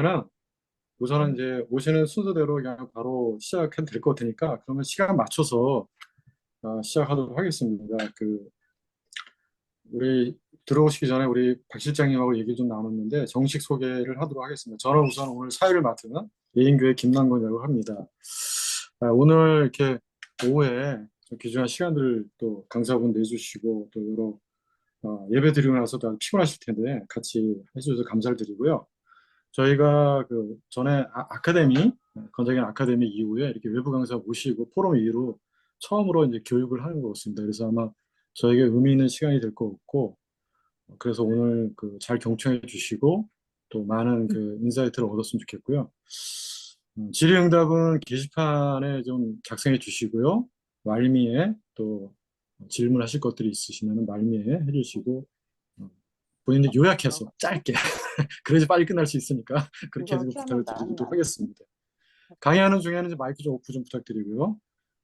그러면은 우선은 이제 오시는 순서대로 그냥 바로 시작해도 될 것 같으니까 그러면 시간 맞춰서 시작하도록 하겠습니다. 우리 들어오시기 전에 우리 박 실장님하고 얘기 좀 나눴는데 정식 소개를 하도록 하겠습니다. 저는 우선 오늘 사회를 맡은 예인교회 김남건이라고 합니다. 오늘 이렇게 오후에 좀 귀중한 시간들을 또 강사분 내주시고 또 여러 예배 드리고 나서도 아주 피곤하실 텐데 같이 해주셔서 감사를 드리고요. 저희가 그 전에 아카데미, 건장의 아카데미 이후에 이렇게 외부 강사 모시고 포럼 위로 처음으로 이제 교육을 하는 것 같습니다. 그래서 아마 저에게 의미 있는 시간이 될 것 같고, 그래서 오늘 그 잘 경청해 주시고 또 많은 그 인사이트를 얻었으면 좋겠고요. 질의응답은 게시판에 좀 작성해 주시고요. 말미에 또 질문하실 것들이 있으시면 말미에 해주시고 본인이 요약해서 짧게 그래야지 빨리 끝날 수 있으니까 그렇게 해서 부탁을 드리도록 하겠습니다. 강의하는 중에는 이제 마이크 좀 오프 좀 부탁드리고요.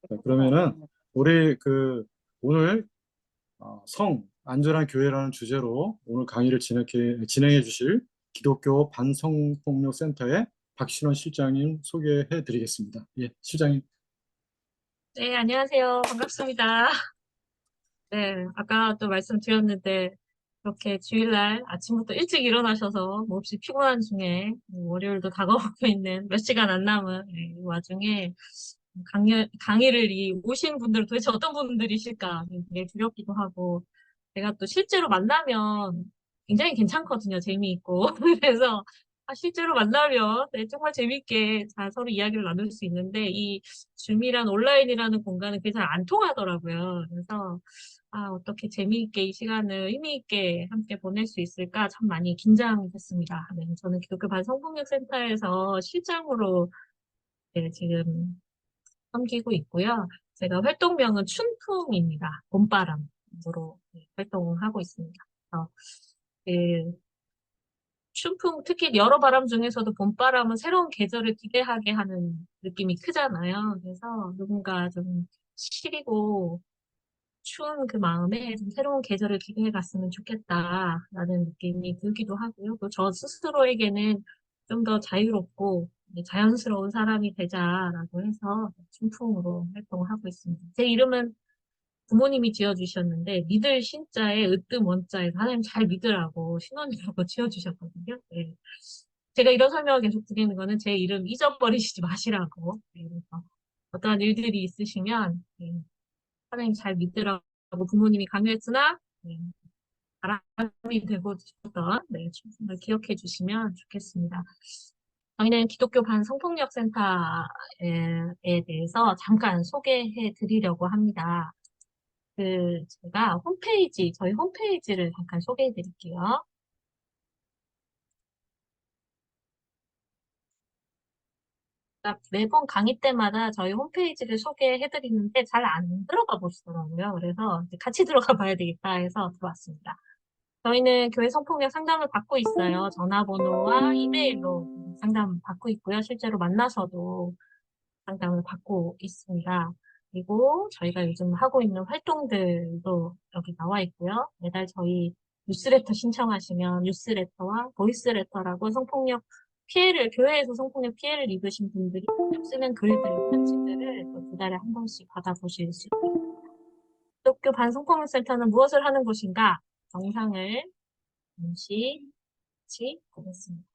자, 그러면은 우리 오늘 안전한 교회라는 주제로 오늘 강의를 진행해 주실 기독교 반성폭력 센터의 박신원 실장님 소개해 드리겠습니다. 예, 실장님. 네, 안녕하세요. 반갑습니다. 네, 아까 또 말씀드렸는데, 이렇게 주일날 아침부터 일찍 일어나셔서 몹시 피곤한 중에, 월요일도 다가오고 있는 몇 시간 안 남은 이 와중에 강의를 오신 분들은 도대체 어떤 분들이실까 되게 두렵기도 하고, 제가 또 실제로 만나면 굉장히 괜찮거든요. 재미있고. 그래서 실제로 만나면 네, 정말 재밌게 잘 서로 이야기를 나눌 수 있는데 이 줌이란 온라인이라는 공간은 그게 잘 안 통하더라고요. 그래서 어떻게 재미있게 이 시간을 의미있게 함께 보낼 수 있을까 참 많이 긴장됐습니다. 네, 저는 기독교 반성폭력센터에서 실장으로 네, 지금 섬기고 있고요. 제가 활동명은 춘풍입니다. 봄바람으로 네, 활동하고 있습니다. 그래서 그 춘풍, 특히 여러 바람 중에서도 봄바람은 새로운 계절을 기대하게 하는 느낌이 크잖아요. 그래서 누군가 좀 시리고 추운 그 마음에 좀 새로운 계절을 기대해 갔으면 좋겠다라는 느낌이 들기도 하고요. 또 저 스스로에게는 좀 더 자유롭고 자연스러운 사람이 되자라고 해서 춘풍으로 활동을 하고 있습니다. 제 이름은 부모님이 지어주셨는데 믿을 신자에 으뜸 원자에서 하나님 잘 믿으라고 신원이라고 지어주셨거든요. 네. 제가 이런 설명을 계속 드리는 거는 제 이름 잊어버리시지 마시라고. 네, 그래서 어떠한 일들이 있으시면 네, 하나님 잘 믿으라고 부모님이 강요했으나 네, 바람이 되고 주셨던 네, 춘풍을 기억해 주시면 좋겠습니다. 저희는 기독교 반성폭력센터에 대해서 잠깐 소개해 드리려고 합니다. 제가 저희 홈페이지를 잠깐 소개해 드릴게요. 매번 강의 때마다 저희 홈페이지를 소개해 드리는데 잘 안 들어가 보시더라고요. 그래서 같이 들어가 봐야 되겠다 해서 들어왔습니다. 저희는 교회 성폭력 상담을 받고 있어요. 전화번호와 이메일로 상담 받고 있고요. 실제로 만나서도 상담을 받고 있습니다. 그리고 저희가 요즘 하고 있는 활동들도 여기 나와 있고요. 매달 저희 뉴스레터 신청하시면 뉴스레터와 보이스레터라고 교회에서 성폭력 피해를 입으신 분들이 쓰는 글들, 편지들을 두 달에 한 번씩 받아보실 수 있습니다. 기독교 반성폭력센터는 무엇을 하는 곳인가? 영상을 잠시 같이 보겠습니다.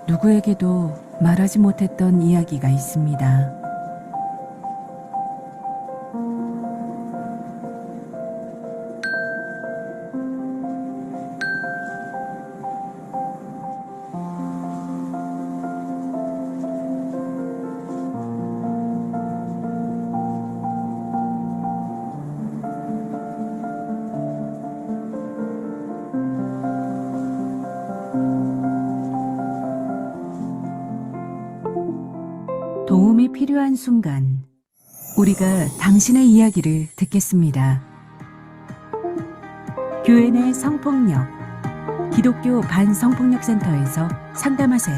누구에게도 말하지 못했던 이야기가 있습니다. 도움이 필요한 순간, 우리가 당신의 이야기를 듣겠습니다. 교회 내 성폭력, 기독교 반성폭력센터에서 상담하세요.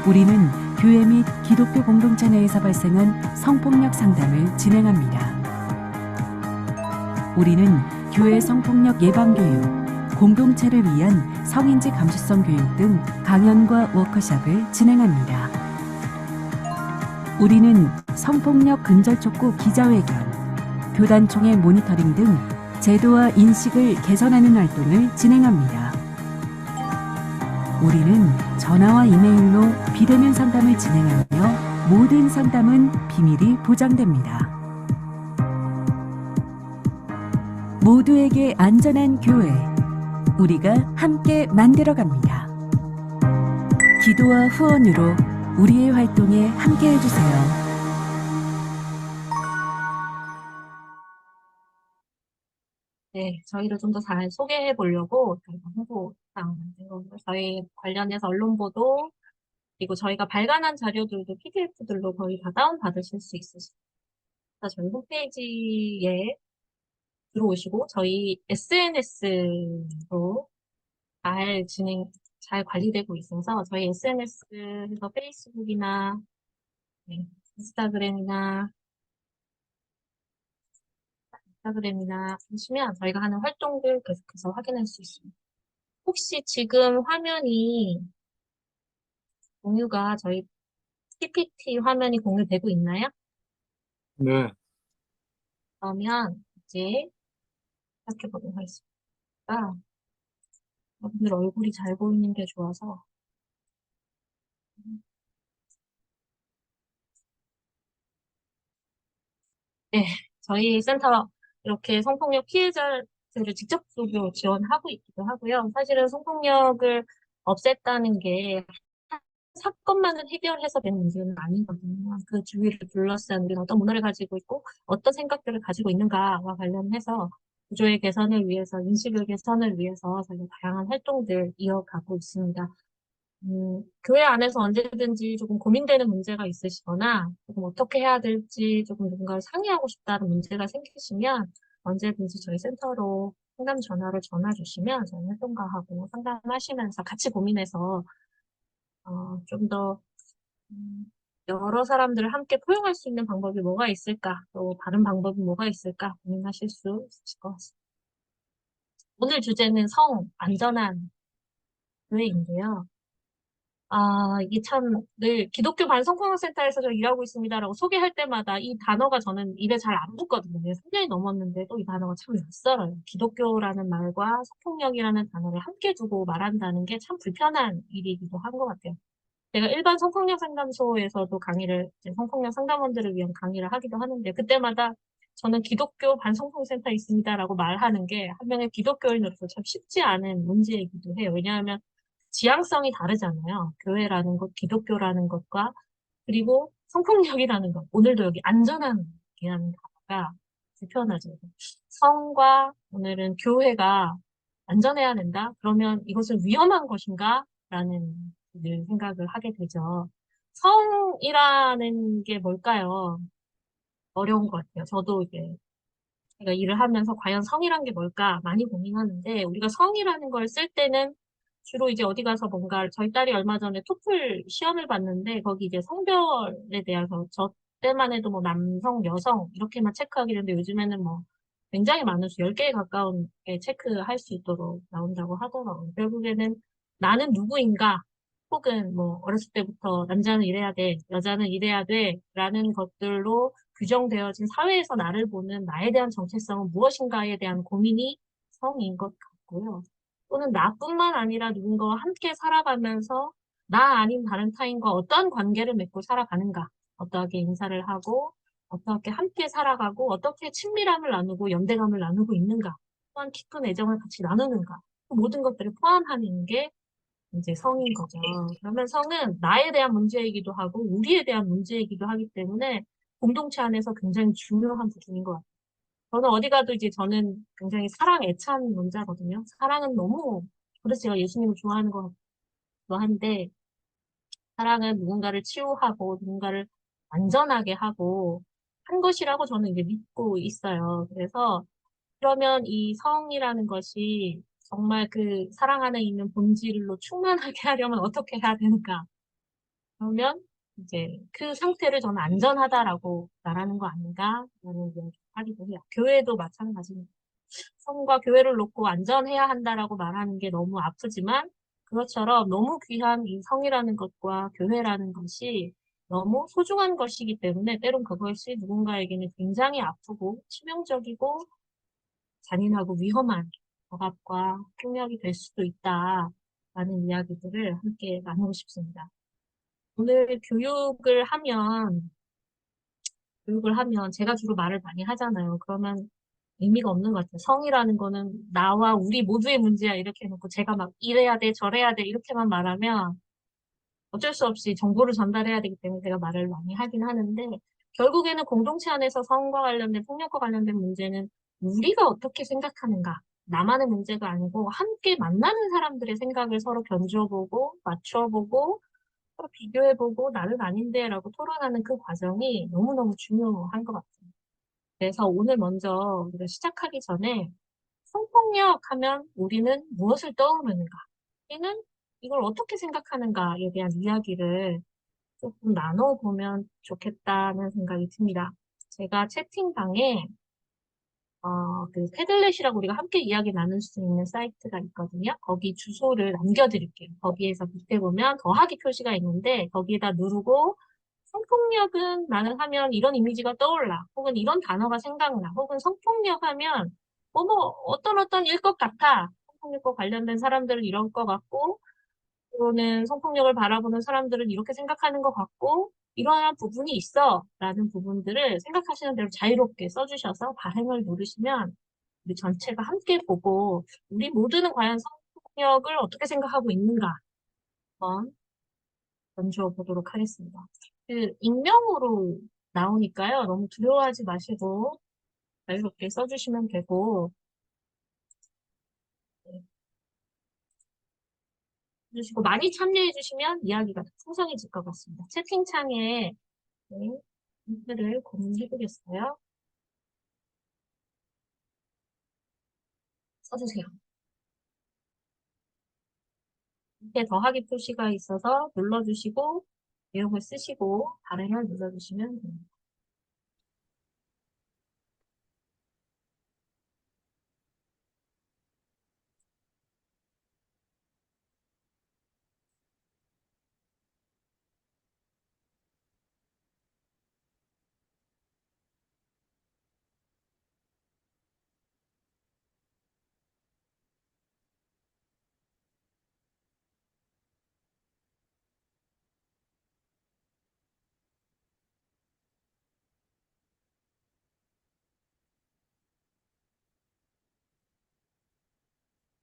우리는 교회 및 기독교 공동체 내에서 발생한 성폭력 상담을 진행합니다. 우리는 교회 성폭력 예방 교육, 공동체를 위한 성인지 감수성 교육 등 강연과 워크숍을 진행합니다. 우리는 성폭력 근절촉구 기자회견, 교단총회 모니터링 등 제도와 인식을 개선하는 활동을 진행합니다. 우리는 전화와 이메일로 비대면 상담을 진행하며 모든 상담은 비밀이 보장됩니다. 모두에게 안전한 교회, 우리가 함께 만들어갑니다. 기도와 후원으로 우리의 활동에 함께 해주세요. 네, 저희를 좀 더 잘 소개해 보려고 저희가 홍보상 만든 거고요. 저희 관련해서 언론 보도, 그리고 저희가 발간한 자료들도 PDF들로 거의 다 다운받으실 수 있으십니다. 저희 홈페이지에 들어오시고, 저희 SNS로 잘 관리되고 있어서, 저희 SNS에서 페이스북이나, 네, 인스타그램이나 보시면 저희가 하는 활동들 계속해서 확인할 수 있습니다. 혹시 지금 화면이 공유가 저희 PPT 화면이 공유되고 있나요? 네. 그러면 이제 시작해 보도록 하겠습니다. 여러분들 얼굴이 잘 보이는 게 좋아서. 네, 저희 센터 이렇게 성폭력 피해자들을 직접적으로 지원하고 있기도 하고요. 사실은 성폭력을 없앴다는 게 사건만을 해결해서 되는 문제는 아니거든요. 그 주위를 둘러싼 우리가 어떤 문화를 가지고 있고 어떤 생각들을 가지고 있는가와 관련해서 구조의 개선을 위해서, 인식의 개선을 위해서 저희가 다양한 활동들 이어가고 있습니다. 교회 안에서 언제든지 조금 고민되는 문제가 있으시거나 조금 어떻게 해야 될지 조금 누군가를 상의하고 싶다는 문제가 생기시면 언제든지 저희 센터로 상담 전화를 전화 주시면 저희 활동가하고 상담하시면서 같이 고민해서 좀 더 여러 사람들을 함께 포용할 수 있는 방법이 뭐가 있을까, 또 다른 방법이 뭐가 있을까 고민하실 수 있으실 것 같습니다. 오늘 주제는 성 안전한 교회인데요. 이게 참 늘 기독교 반성통역센터에서 저 일하고 있습니다라고 소개할 때마다 이 단어가 저는 입에 잘 안 붙거든요. 3년이 넘었는데도 이 단어가 참 낯설어요. 기독교라는 말과 성폭력이라는 단어를 함께 두고 말한다는 게 참 불편한 일이기도 한 것 같아요. 제가 일반 성폭력 상담소에서도 이제 성폭력 상담원들을 위한 강의를 하기도 하는데, 그때마다 저는 기독교 반성통센터에 있습니다라고 말하는 게 한 명의 기독교인으로서 참 쉽지 않은 문제이기도 해요. 왜냐하면 지향성이 다르잖아요. 교회라는 것, 기독교라는 것과, 그리고 성폭력이라는 것, 오늘도 여기 안전한이라는 단어가 불편하죠. 성과 오늘은 교회가 안전해야 된다? 그러면 이것은 위험한 것인가? 라는 늘 생각을 하게 되죠. 성이라는 게 뭘까요? 어려운 것 같아요. 저도 이제 제가 일을 하면서 과연 성이란 게 뭘까 많이 고민하는데, 우리가 성이라는 걸 쓸 때는 주로 이제 어디 가서 뭔가, 저희 딸이 얼마 전에 토플 시험을 봤는데 거기 이제 성별에 대해서 저 때만 해도 뭐 남성, 여성 이렇게만 체크하기로 했는데 요즘에는 뭐 굉장히 많은 수 10개에 가까운 게 체크할 수 있도록 나온다고 하더라고요. 결국에는 나는 누구인가, 혹은 뭐 어렸을 때부터 남자는 이래야 돼, 여자는 이래야 돼 라는 것들로 규정되어진 사회에서 나를 보는 나에 대한 정체성은 무엇인가에 대한 고민이 성인 것 같고요. 또는 나뿐만 아니라 누군가와 함께 살아가면서 나 아닌 다른 타인과 어떠한 관계를 맺고 살아가는가, 어떻게 인사를 하고, 어떻게 함께 살아가고, 어떻게 친밀함을 나누고 연대감을 나누고 있는가, 또한 깊은 애정을 같이 나누는가, 그 모든 것들을 포함하는 게 이제 성인 거죠. 그러면 성은 나에 대한 문제이기도 하고 우리에 대한 문제이기도 하기 때문에 공동체 안에서 굉장히 중요한 부분인 것 같아요. 저는 어디 가도 이제 저는 굉장히 사랑 애찬 문자거든요. 사랑은 너무, 그래서 제가 예수님을 좋아하는 것 같기도 한데, 사랑은 누군가를 치유하고 누군가를 안전하게 하고 한 것이라고 저는 이제 믿고 있어요. 그래서 그러면 이 성이라는 것이 정말 그 사랑 안에 있는 본질로 충만하게 하려면 어떻게 해야 되는가? 그러면 이제 그 상태를 저는 안전하다라고 말하는 거 아닌가? 라는 이야기 하기도 해요. 교회도 마찬가지입니다. 성과 교회를 놓고 안전해야 한다라고 말하는 게 너무 아프지만 그것처럼 너무 귀한 이 성이라는 것과 교회라는 것이 너무 소중한 것이기 때문에 때론 그것이 누군가에게는 굉장히 아프고 치명적이고 잔인하고 위험한 억압과 폭력이 될 수도 있다라는 이야기들을 함께 나누고 싶습니다. 오늘 교육을 하면 제가 주로 말을 많이 하잖아요. 그러면 의미가 없는 것 같아요. 성이라는 거는 나와 우리 모두의 문제야 이렇게 해놓고 제가 막 이래야 돼 저래야 돼 이렇게만 말하면 어쩔 수 없이 정보를 전달해야 되기 때문에 제가 말을 많이 하긴 하는데 결국에는 공동체 안에서 성과 관련된 폭력과 관련된 문제는 우리가 어떻게 생각하는가 나만의 문제가 아니고 함께 만나는 사람들의 생각을 서로 견줘보고 맞춰보고 서로 비교해보고 나는 아닌데라고 토론하는 그 과정이 너무너무 중요한 것 같아요. 그래서 오늘 먼저 우리가 시작하기 전에 성폭력 하면 우리는 무엇을 떠오르는가? 우리는 이걸 어떻게 생각하는가에 대한 이야기를 조금 나눠보면 좋겠다는 생각이 듭니다. 제가 채팅방에 그 패들렛이라고 우리가 함께 이야기 나눌 수 있는 사이트가 있거든요. 거기 주소를 남겨드릴게요. 거기에서 밑에 보면 더하기 표시가 있는데 거기에다 누르고 성폭력은 나는 하면 이런 이미지가 떠올라. 혹은 이런 단어가 생각나. 혹은 성폭력 하면 어떤 일 것 같아. 성폭력과 관련된 사람들은 이런 것 같고 또는 성폭력을 바라보는 사람들은 이렇게 생각하는 것 같고 이러한 부분이 있어 라는 부분들을 생각하시는 대로 자유롭게 써주셔서 발행을 누르시면 우리 전체가 함께 보고 우리 모두는 과연 성폭력을 어떻게 생각하고 있는가 한번 던져 보도록 하겠습니다. 그 익명으로 나오니까요. 너무 두려워하지 마시고 자유롭게 써주시면 되고 네, 주시고 많이 참여해 주시면 이야기가 더 풍성해질 것 같습니다. 채팅창에 네, 링크를 공유해 드렸어요. 써주세요. 밑에 더하기 표시가 있어서 눌러주시고 내용을 쓰시고 발행을 눌러주시면 됩니다.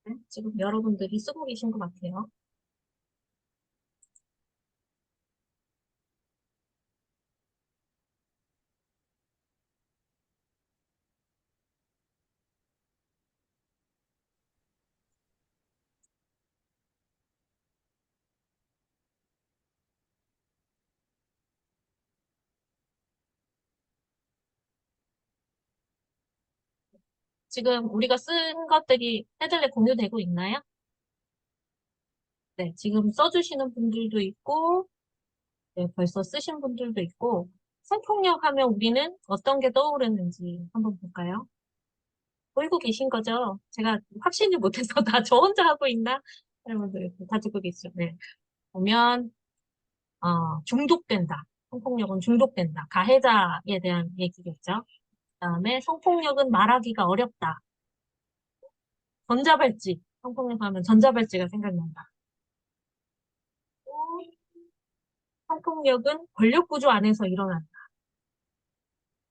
네, 지금 여러분들이 쓰고 계신 것 같아요. 지금 우리가 쓴 것들이 패들렛 공유되고 있나요? 네, 지금 써주시는 분들도 있고, 네, 벌써 쓰신 분들도 있고, 성폭력 하면 우리는 어떤 게 떠오르는지 한번 볼까요? 보이고 계신 거죠? 제가 확신을 못해서 다 저 혼자 하고 있나? 여러분들 다 듣고 계시죠? 네. 보면, 중독된다. 성폭력은 중독된다. 가해자에 대한 얘기겠죠? 그다음에 성폭력은 말하기가 어렵다. 전자발찌. 성폭력 하면 전자발찌가 생각난다. 또 성폭력은 권력구조 안에서 일어난다.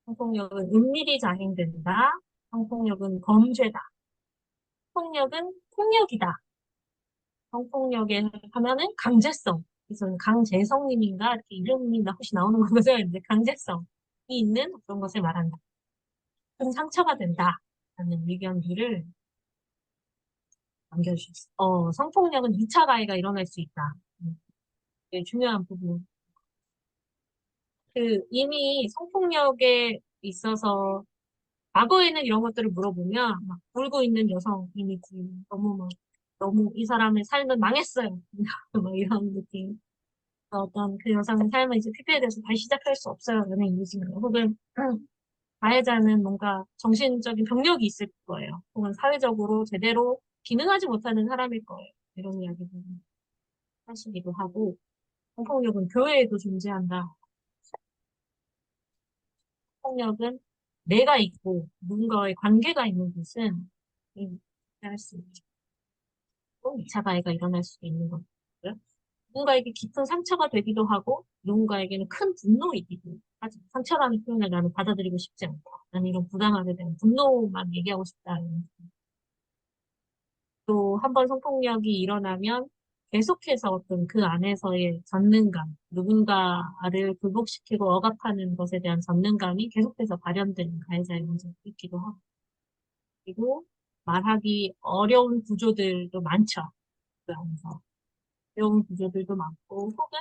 성폭력은 은밀히 자행된다. 성폭력은 범죄다. 폭력은 폭력이다. 성폭력에 하면은 강제성. 그래서 강재성님인가 이렇게 이름이 혹시 나오는 거죠? 이제 강제성이 있는 그런 것을 말한다. 큰 상처가 된다. 라는 의견들을 남겨주셨어요. 성폭력은 2차 가해가 일어날 수 있다. 되게 중요한 부분. 이미 성폭력에 있어서 과거에는 이런 것들을 물어보면 막 울고 있는 여성 이미지 너무 이 사람의 삶은 망했어요. 막 이런 느낌. 어떤 그 여성의 삶은 이제 피폐해져서 다시 시작할 수 없어요. 라는 이미지인가. 혹은 가해자는 뭔가 정신적인 병력이 있을 거예요. 혹은 사회적으로 제대로 기능하지 못하는 사람일 거예요. 이런 이야기를 하시기도 하고, 성폭력은 교회에도 존재한다. 폭력은 내가 있고 누군가와의 관계가 있는 곳은 할 수 있죠. 또 2차 가해가 일어날 수도 있는 거고요. 누군가에게 깊은 상처가 되기도 하고 누군가에게는 큰 분노이기도 하죠. 상처라는 표현을 나는 받아들이고 싶지 않다. 나는 이런 부당하게 된 분노만 얘기하고 싶다. 또 한 번 성폭력이 일어나면 계속해서 어떤 그 안에서의 전능감, 누군가를 굴복시키고 억압하는 것에 대한 전능감이 계속해서 발현되는 가해자의 문제도 있기도 하고, 그리고 말하기 어려운 구조들도 많죠. 그 안에서. 어려운 구조들도 많고, 혹은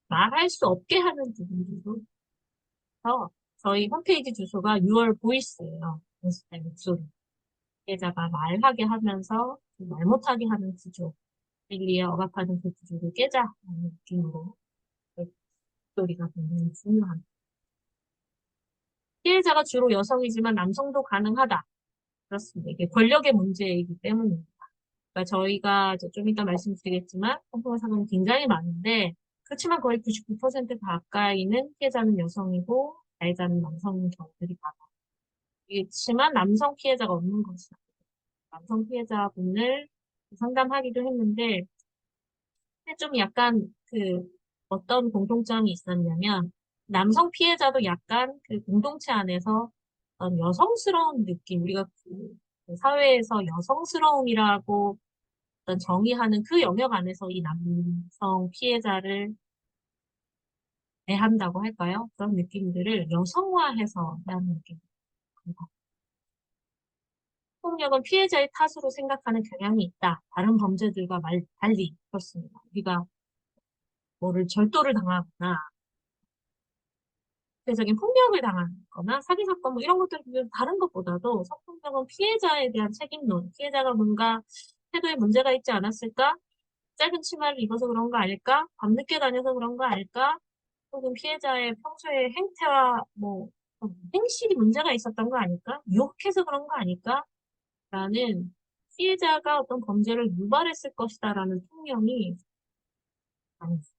말할 수 없게 하는 부분들도 있어. 저희 홈페이지 주소가 6월 보이스예요. 인스타 목소리. 피해자가 말하게 하면서 말 못하게 하는 구조. 일리에 억압하는 그 구조를 깨자라는 느낌으로 목소리가 굉장히 중요합니다. 피해자가 주로 여성이지만 남성도 가능하다. 그렇습니다. 이게 권력의 문제이기 때문입니다. 그러니까 저희가 이제 좀 이따 말씀드리겠지만 성폭력 사건이 굉장히 많은데 그렇지만 거의 99% 가까이는 피해자는 여성이고 가해자는 남성인 경우들이 많아요. 그렇지만 남성 피해자가 없는 것이다. 남성 피해자분을 상담하기도 했는데 좀 약간 어떤 공통점이 있었냐면 남성 피해자도 약간 그 공동체 안에서 어떤 여성스러운 느낌, 우리가 그 사회에서 여성스러움이라고 어떤 정의하는 그 영역 안에서 이 남성 피해자를 대한다고 할까요? 그런 느낌들을 여성화해서 대하는 느낌입니다. 폭력은 피해자의 탓으로 생각하는 경향이 있다. 다른 범죄들과 달리 그렇습니다. 우리가 뭐를 절도를 당하거나 대적인 폭력을 당하거나 사기 사건 뭐 이런 것들 은 다른 것보다도 성폭력은 피해자에 대한 책임론, 피해자가 뭔가 태도에 문제가 있지 않았을까? 짧은 치마를 입어서 그런 거 아닐까? 밤늦게 다녀서 그런 거 아닐까? 혹은 피해자의 평소의 행태와 뭐 행실이 문제가 있었던 거 아닐까? 유혹해서 그런 거 아닐까? 라는 피해자가 어떤 범죄를 유발했을 것이다라는 통념이 많이 있어요.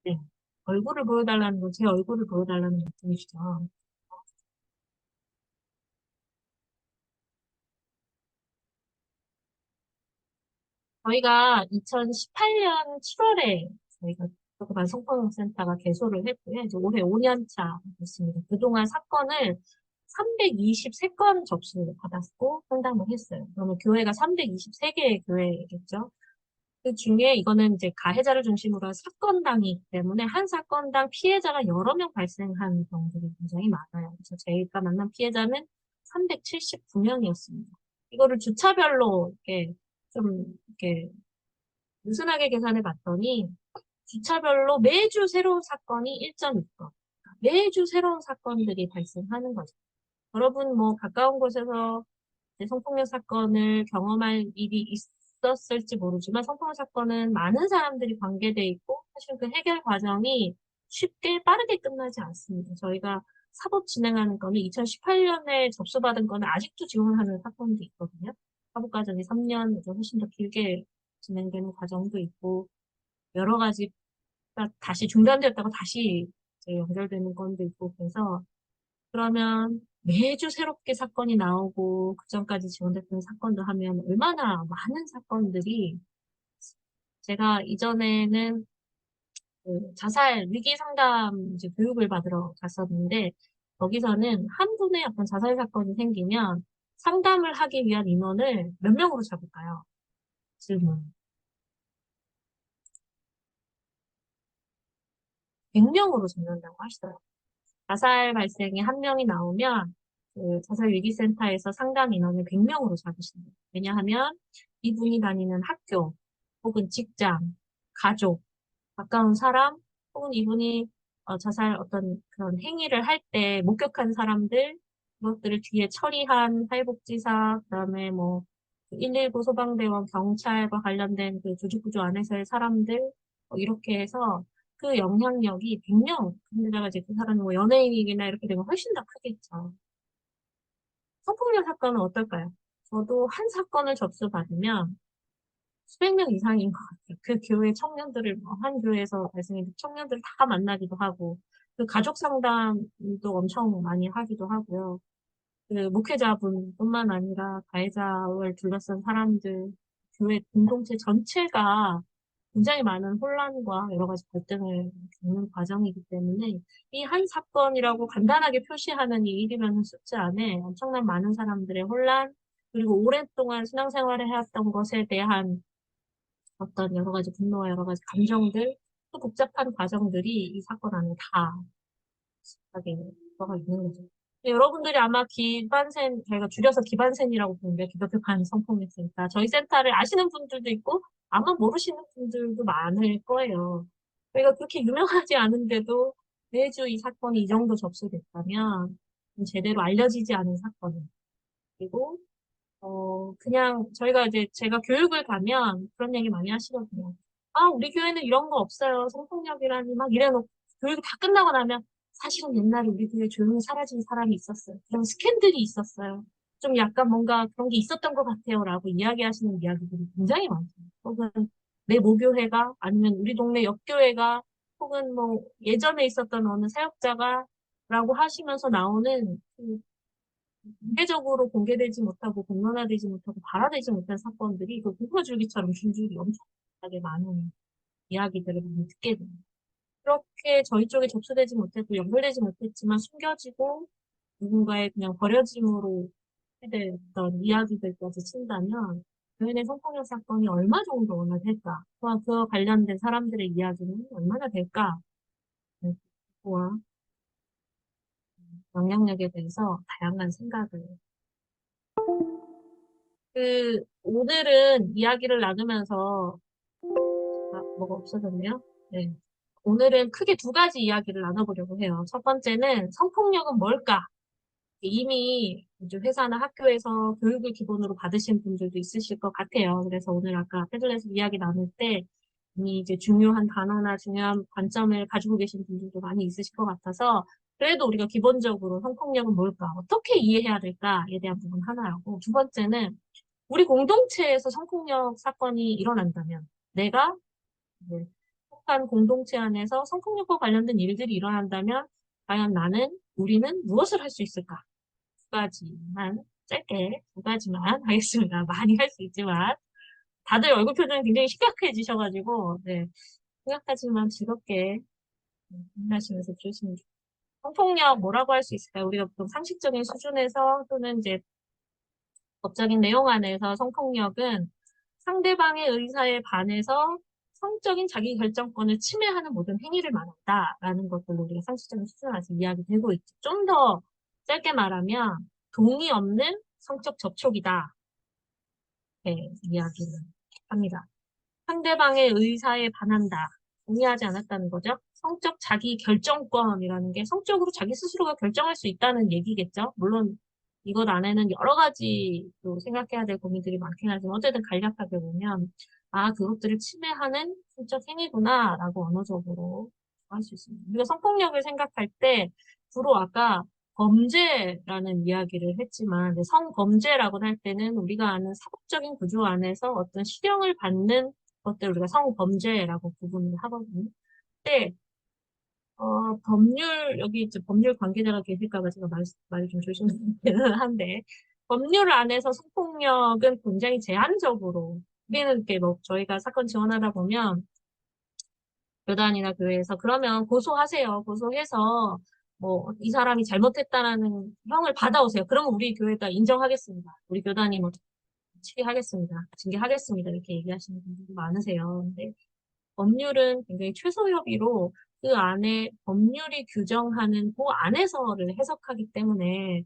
네. 얼굴을 보여달라는 건 제 얼굴을 보여달라는 말씀이시죠. 저희가 2018년 7월에 저희가 조그만 성폭력센터가 개소를 했고요. 이제 올해 5년 차 됐습니다. 그동안 사건을 323건 접수를 받았고 상담을 했어요. 그러면 교회가 323개의 교회겠죠. 그 중에 이거는 이제 가해자를 중심으로 한 사건당이기 때문에 한 사건당 피해자가 여러 명 발생한 경우들이 굉장히 많아요. 그래서 저희가 만난 피해자는 379명이었습니다. 이거를 주차별로 이렇게 느슨하게 계산해 봤더니 주차별로 매주 새로운 사건이 1.6건. 매주 새로운 사건들이 발생하는 거죠. 여러분 뭐 가까운 곳에서 성폭력 사건을 경험할 일이 있었을지 모르지만 성폭력 사건은 많은 사람들이 관계돼 있고 사실 그 해결 과정이 쉽게 빠르게 끝나지 않습니다. 저희가 사법 진행하는 거는 2018년에 접수받은 거는 아직도 지원하는 사건도 있거든요. 사법 과정이 3년, 훨씬 더 길게 진행되는 과정도 있고 여러 가지 다시 중단되었다가 다시 이제 연결되는 건도 있고 그래서 그러면 매주 새롭게 사건이 나오고 그전까지 지원됐던 사건도 하면 얼마나 많은 사건들이 제가 이전에는 그 자살 위기 상담 이제 교육을 받으러 갔었는데 거기서는 한 분의 어떤 자살 사건이 생기면 상담을 하기 위한 인원을 몇 명으로 잡을까요? 질문. 100명으로 잡는다고 하시더라고요. 자살 발생에 한 명이 나오면 그 자살위기센터에서 상담 인원을 100명으로 잡으신대요. 왜냐하면 이분이 다니는 학교 혹은 직장, 가족, 가까운 사람 혹은 이분이 자살 어떤 그런 행위를 할 때 목격한 사람들 그것들을 뒤에 처리한 사회복지사 그다음에 뭐 119 소방대원 경찰과 관련된 그 조직구조 안에서의 사람들 이렇게 해서 그 영향력이 100명, 근데다가 이제 그 사람이 뭐 연예인이나 이렇게 되면 훨씬 더 크겠죠. 성폭력 사건은 어떨까요? 저도 한 사건을 접수받으면 수백 명 이상인 것 같아요. 그 교회 청년들을, 한 교회에서 발생한 청년들을 다 만나기도 하고, 그 가족 상담도 엄청 많이 하기도 하고요. 그 목회자분뿐만 아니라 가해자를 둘러싼 사람들, 교회 공동체 전체가 굉장히 많은 혼란과 여러 가지 갈등을 겪는 과정이기 때문에 이 한 사건이라고 간단하게 표시하는 이 일이라는 숫자 안에 엄청난 많은 사람들의 혼란, 그리고 오랫동안 신앙생활을 해왔던 것에 대한 어떤 여러 가지 분노와 여러 가지 감정들, 또 복잡한 과정들이 이 사건 안에 다 하게 들어가 있는 거죠. 여러분들이 아마 기반센, 저희가 줄여서 기반센이라고 부르는데, 기독교반 성폭력센터. 저희 센터를 아시는 분들도 있고, 아마 모르시는 분들도 많을 거예요. 저희가 그렇게 유명하지 않은데도 매주 이 사건이 이 정도 접수됐다면, 제대로 알려지지 않은 사건이에요. 그리고, 그냥 저희가 이제 제가 교육을 가면 그런 얘기 많이 하시거든요. 아, 우리 교회는 이런 거 없어요. 성폭력이라니 막 이래놓고 교육이 다 끝나고 나면 사실은 옛날에 우리 교회에 조용히 사라진 사람이 있었어요. 그런 스캔들이 있었어요. 좀 약간 뭔가 그런 게 있었던 것 같아요. 라고 이야기하시는 이야기들이 굉장히 많아요. 혹은 내 모교회가 아니면 우리 동네 옆교회가 혹은 뭐 예전에 있었던 어느 사역자가 라고 하시면서 나오는 그 공개적으로 공개되지 못하고 공론화되지 못하고 발화되지 못한 사건들이 그 공포줄기처럼 줄줄이 엄청나게 많은 이야기들을 많이 듣게 됩니다. 그렇게 저희 쪽에 접수되지 못했고 연결되지 못했지만 숨겨지고 누군가의 그냥 버려짐으로 됐던 이야기들까지 친다면 교인의 성폭력 사건이 얼마 정도나 될까? 또한 그와 관련된 사람들의 이야기는 얼마나 될까? 그와 영향력에 대해서 다양한 생각을 오늘은 이야기를 나누면서 뭐가 없어졌네요. 네. 오늘은 크게 두 가지 이야기를 나눠보려고 해요. 첫 번째는 성폭력은 뭘까? 이미 이제 회사나 학교에서 교육을 기본으로 받으신 분들도 있으실 것 같아요. 그래서 오늘 아까 테들에서 이야기 나눌 때 이미 이제 중요한 단어나 중요한 관점을 가지고 계신 분들도 많이 있으실 것 같아서 그래도 우리가 기본적으로 성폭력은 뭘까? 어떻게 이해해야 될까에 대한 부분 하나라고 두 번째는 우리 공동체에서 성폭력 사건이 일어난다면 내가 이제 속한 공동체 안에서 성폭력과 관련된 일들이 일어난다면 과연 우리는 무엇을 할 수 있을까? 두 가지만, 짧게 두 가지만 하겠습니다. 많이 할 수 있지만, 다들 얼굴 표정이 굉장히 심각해지셔가지고, 네. 심각하지만 즐겁게 하시면서 들으시면 좋겠습니다. 성폭력 뭐라고 할 수 있을까요? 우리가 보통 상식적인 수준에서 또는 이제 법적인 내용 안에서 성폭력은 상대방의 의사에 반해서 성적인 자기 결정권을 침해하는 모든 행위를 말한다라는 것들로 우리가 상식적인 수준에서 이야기되고 있죠. 좀 더 짧게 말하면 동의 없는 성적 접촉이다. 네, 이야기를 합니다. 상대방의 의사에 반한다. 동의하지 않았다는 거죠. 성적 자기 결정권이라는 게 성적으로 자기 스스로가 결정할 수 있다는 얘기겠죠. 물론 이것 안에는 여러 가지 또 생각해야 될 고민들이 많긴 하지만 어쨌든 간략하게 보면 아 그것들을 침해하는 성적 행위구나라고 언어적으로 할 수 있습니다. 우리가 성폭력을 생각할 때 주로 아까 범죄라는 이야기를 했지만 성범죄라고 할 때는 우리가 아는 사법적인 구조 안에서 어떤 실형을 받는 것들 우리가 성범죄라고 구분을 하거든요. 근데 여기 이제 법률 관계자가 계실까 봐 제가 말을 좀 조심스럽기는 한데 법률 안에서 성폭력은 굉장히 제한적으로 우리는 이렇게 뭐 저희가 사건 지원하다 보면 교단이나 교회에서 그러면 고소하세요. 고소해서 뭐 이 사람이 잘못했다라는 형을 받아오세요. 그러면 우리 교회가 인정하겠습니다. 우리 교단이 뭐 치기하겠습니다. 징계하겠습니다. 이렇게 얘기하시는 분들이 많으세요. 근데 법률은 굉장히 최소협의로 그 안에 법률이 규정하는 그 안에서를 해석하기 때문에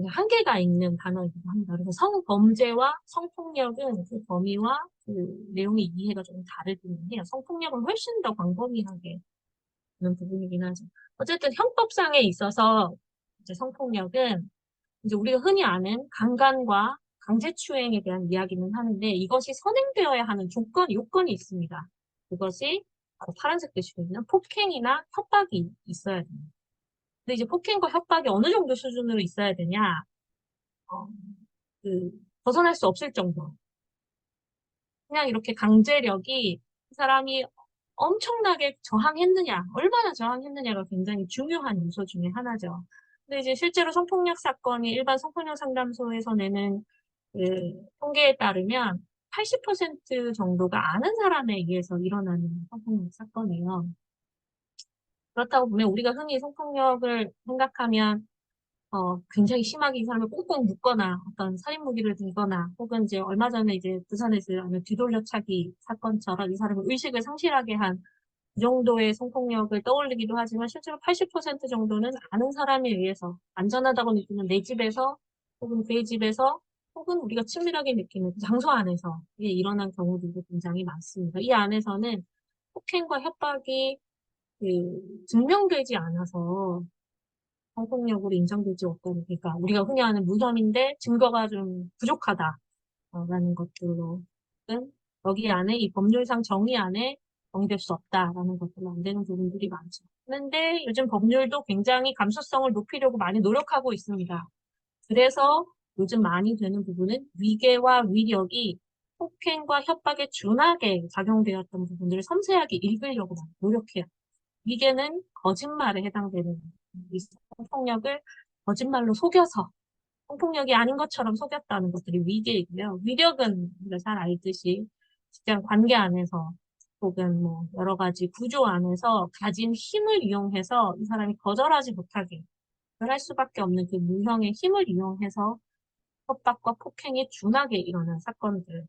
한계가 있는 단어이기도 합니다. 그래서 성범죄와 성폭력은 그 범위와 그 내용의 이해가 좀 다르긴 해요. 성폭력은 훨씬 더 광범위하게 있는 부분이긴 하죠. 어쨌든 형법상에 있어서 이제 성폭력은 이제 우리가 흔히 아는 강간과 강제추행에 대한 이야기는 하는데 이것이 선행되어야 하는 요건이 있습니다. 그것이 바로 파란색 글씨거든요. 폭행이나 협박이 있어야 됩니다. 근데 이제 폭행과 협박이 어느 정도 수준으로 있어야 되냐? 어, 그, 벗어날 수 없을 정도. 그냥 이렇게 강제력이 그 사람이 엄청나게 저항했느냐, 얼마나 저항했느냐가 굉장히 중요한 요소 중에 하나죠. 근데 이제 실제로 성폭력 사건이 일반 성폭력 상담소에서 내는 그 통계에 따르면 80% 정도가 아는 사람에 의해서 일어나는 성폭력 사건이에요. 그렇다고 보면 우리가 흔히 성폭력을 생각하면 굉장히 심하게 이 사람을 꽁꽁 묶거나 어떤 살인 무기를 들거나 혹은 이제 얼마 전에 이제 부산에서 일어난 뒤돌려차기 사건처럼 이 사람을 의식을 상실하게 한 그 정도의 성폭력을 떠올리기도 하지만 실제로 80% 정도는 아는 사람에 의해서 안전하다고 느끼는 내 집에서 혹은 그의 집에서 혹은 우리가 친밀하게 느끼는 그 장소 안에서 이게 일어난 경우들도 굉장히 많습니다. 이 안에서는 폭행과 협박이 증명되지 않아서 성폭력으로 인정되지 못하는, 그러니까 우리가 흔히 하는 무혐의인데 증거가 좀 부족하다라는 것들로, 혹은 여기 안에 이 법률상 정의 안에 정의될 수 없다라는 것들로 안 되는 부분들이 많죠. 그런데 요즘 법률도 굉장히 감수성을 높이려고 많이 노력하고 있습니다. 그래서 요즘 많이 되는 부분은 위계와 위력이 폭행과 협박에 준하게 작용되었던 부분들을 섬세하게 읽으려고 많이 노력해요. 위계는 거짓말에 해당되는 이 성폭력을 거짓말로 속여서 성폭력이 아닌 것처럼 속였다는 것들이 위계이고요. 위력은 우리가 잘 알듯이 직장 관계 안에서 혹은 뭐 여러 가지 구조 안에서 가진 힘을 이용해서 이 사람이 거절하지 못하게 할 수밖에 없는 그 무형의 힘을 이용해서 협박과 폭행에 준하게 일어난 사건들을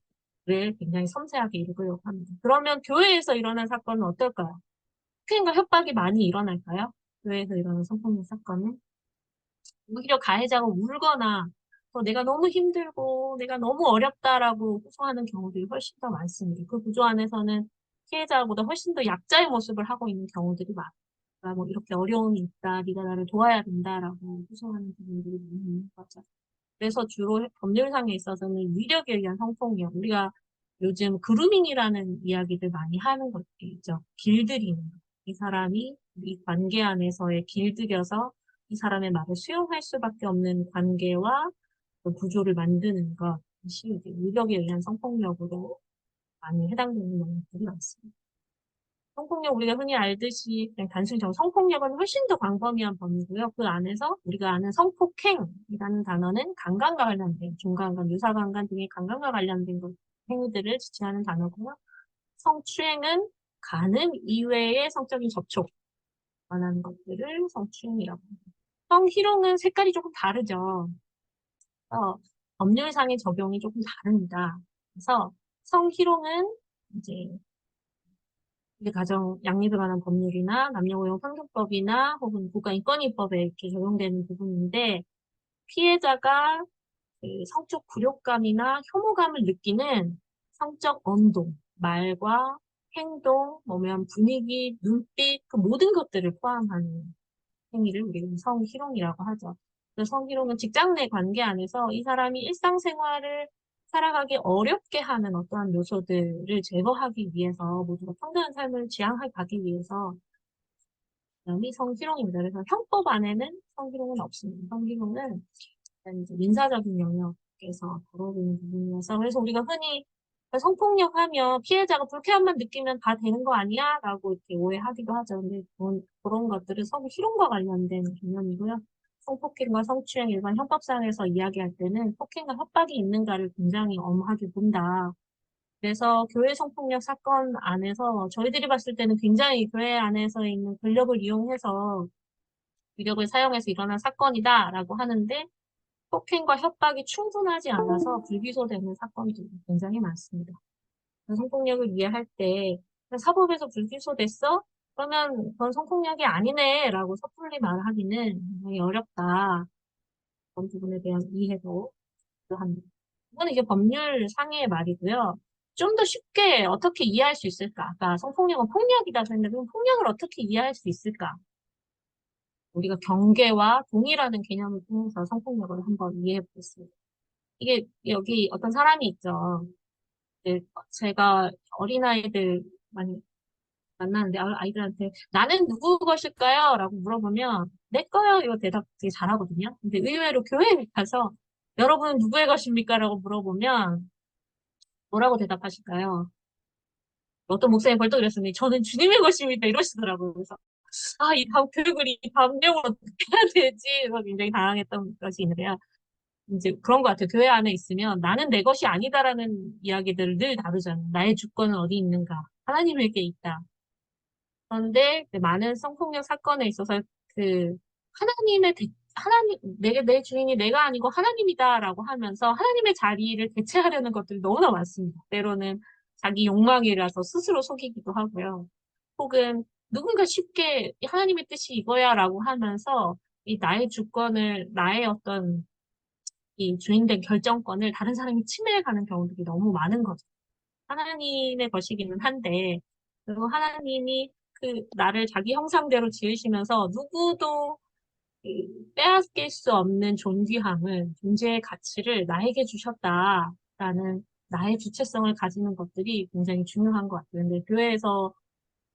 굉장히 섬세하게 읽으려고 합니다. 그러면 교회에서 일어난 사건은 어떨까요? 폭행과 협박이 많이 일어날까요? 교회에서 일어나는 성폭력 사건은 오히려 가해자가 울거나 내가 너무 힘들고 내가 너무 어렵다라고 호소하는 경우들이 훨씬 더 많습니다. 그 구조 안에서는 피해자보다 훨씬 더 약자의 모습을 하고 있는 경우들이 많아요. 그러니까 뭐 이렇게 어려움이 있다, 네가 나를 도와야 된다라고 호소하는 부분들이 많이 있는 거죠. 그래서 주로 법률상에 있어서는 위력에 의한 성폭력, 우리가 요즘 그루밍이라는 이야기들 많이 하는 것들 있죠. 길들이는 거. 이 사람이 이 관계 안에서의 길들여서 이 사람의 말을 수용할 수밖에 없는 관계와 그 구조를 만드는 것이 이제 위력에 의한 성폭력으로 많이 해당되는 영역들이 많습니다. 성폭력 우리가 흔히 알듯이 그냥 단순히 성폭력은 훨씬 더 광범위한 범위고요. 그 안에서 우리가 아는 성폭행이라는 단어는 강간과 관련된 중간간, 유사강간 등의 강간과 관련된 행위들을 지칭하는 단어고요. 성추행은 간음 이외의 성적인 접촉 관한 것들을 성추행이라고 합니다. 성희롱은 색깔이 조금 다르죠. 법률상의 적용이 조금 다릅니다. 그래서 성희롱은 이제 가정 양립에 관한 법률이나 남녀고용평등법이나 혹은 국가인권위법에 이렇게 적용되는 부분인데 피해자가 그 성적 굴욕감이나 혐오감을 느끼는 성적 언동, 말과 행동, 뭐면 분위기, 눈빛, 그 모든 것들을 포함하는 행위를 우리가 성희롱이라고 하죠. 성희롱은 직장 내 관계 안에서 이 사람이 일상생활을 살아가기 어렵게 하는 어떠한 요소들을 제거하기 위해서 모두가 평등한 삶을 지향하기 위해서 이 성희롱입니다. 그래서 형법 안에는 성희롱은 없습니다. 성희롱은 이제 민사적인 영역에서 다뤄지는 부분이어서 그래서 우리가 흔히 성폭력 하면 피해자가 불쾌함만 느끼면 다 되는 거 아니야? 라고 이렇게 오해하기도 하죠. 근데 그런 것들은 성희롱과 관련된 개념이고요. 성폭행과 성추행 일반 형법상에서 이야기할 때는 폭행과 협박이 있는가를 굉장히 엄하게 본다. 그래서 교회 성폭력 사건 안에서 저희들이 봤을 때는 굉장히 교회 안에서 있는 권력을 이용해서 위력을 사용해서 일어난 사건이다라고 하는데 폭행과 협박이 충분하지 않아서 불기소되는 사건들이 굉장히 많습니다. 성폭력을 이해할 때 사법에서 불기소됐어? 그러면 그건 성폭력이 아니네 라고 섣불리 말하기는 굉장히 어렵다. 그런 부분에 대한 이해도 필요합니다. 이거는 이제 법률상의 말이고요. 좀 더 쉽게 어떻게 이해할 수 있을까? 아까 성폭력은 폭력이다 했는데 그럼 폭력을 어떻게 이해할 수 있을까? 우리가 경계와 동의라는 개념을 통해서 성폭력을 한번 이해해 보겠습니다. 이게 여기 어떤 사람이 있죠. 제가 어린아이들 많이 만나는데 아이들한테 나는 누구 것일까요? 라고 물어보면 내 거요. 이거 대답 되게 잘하거든요. 근데 의외로 교회에 가서 여러분은 누구의 것입니까? 라고 물어보면 뭐라고 대답하실까요? 어떤 목사님 벌떡 이랬으니 저는 주님의 것입니다. 이러시더라고요. 그래서 이 다음 교육을 이 다음 내용을 어떻게 해야 되지? 그래서 굉장히 당황했던 것이 있는데요. 이제 그런 것 같아요. 교회 안에 있으면 나는 내 것이 아니다라는 이야기들을 늘 다루잖아요. 나의 주권은 어디 있는가? 하나님에게 있다. 그런데 그 많은 성폭력 사건에 있어서 그 내 주인이 내가 아니고 하나님이다라고 하면서 하나님의 자리를 대체하려는 것들이 너무나 많습니다. 때로는 자기 욕망이라서 스스로 속이기도 하고요. 혹은 누군가 쉽게 하나님의 뜻이 이거야라고 하면서 이 나의 주권을 나의 어떤 이 주인된 결정권을 다른 사람이 침해해가는 경우들이 너무 많은 거죠. 하나님의 것이기는 한데, 그리고 하나님이 나를 자기 형상대로 지으시면서 누구도 빼앗길 수 없는 존귀함을, 존재의 가치를 나에게 주셨다라는 나의 주체성을 가지는 것들이 굉장히 중요한 것 같아요. 근데 교회에서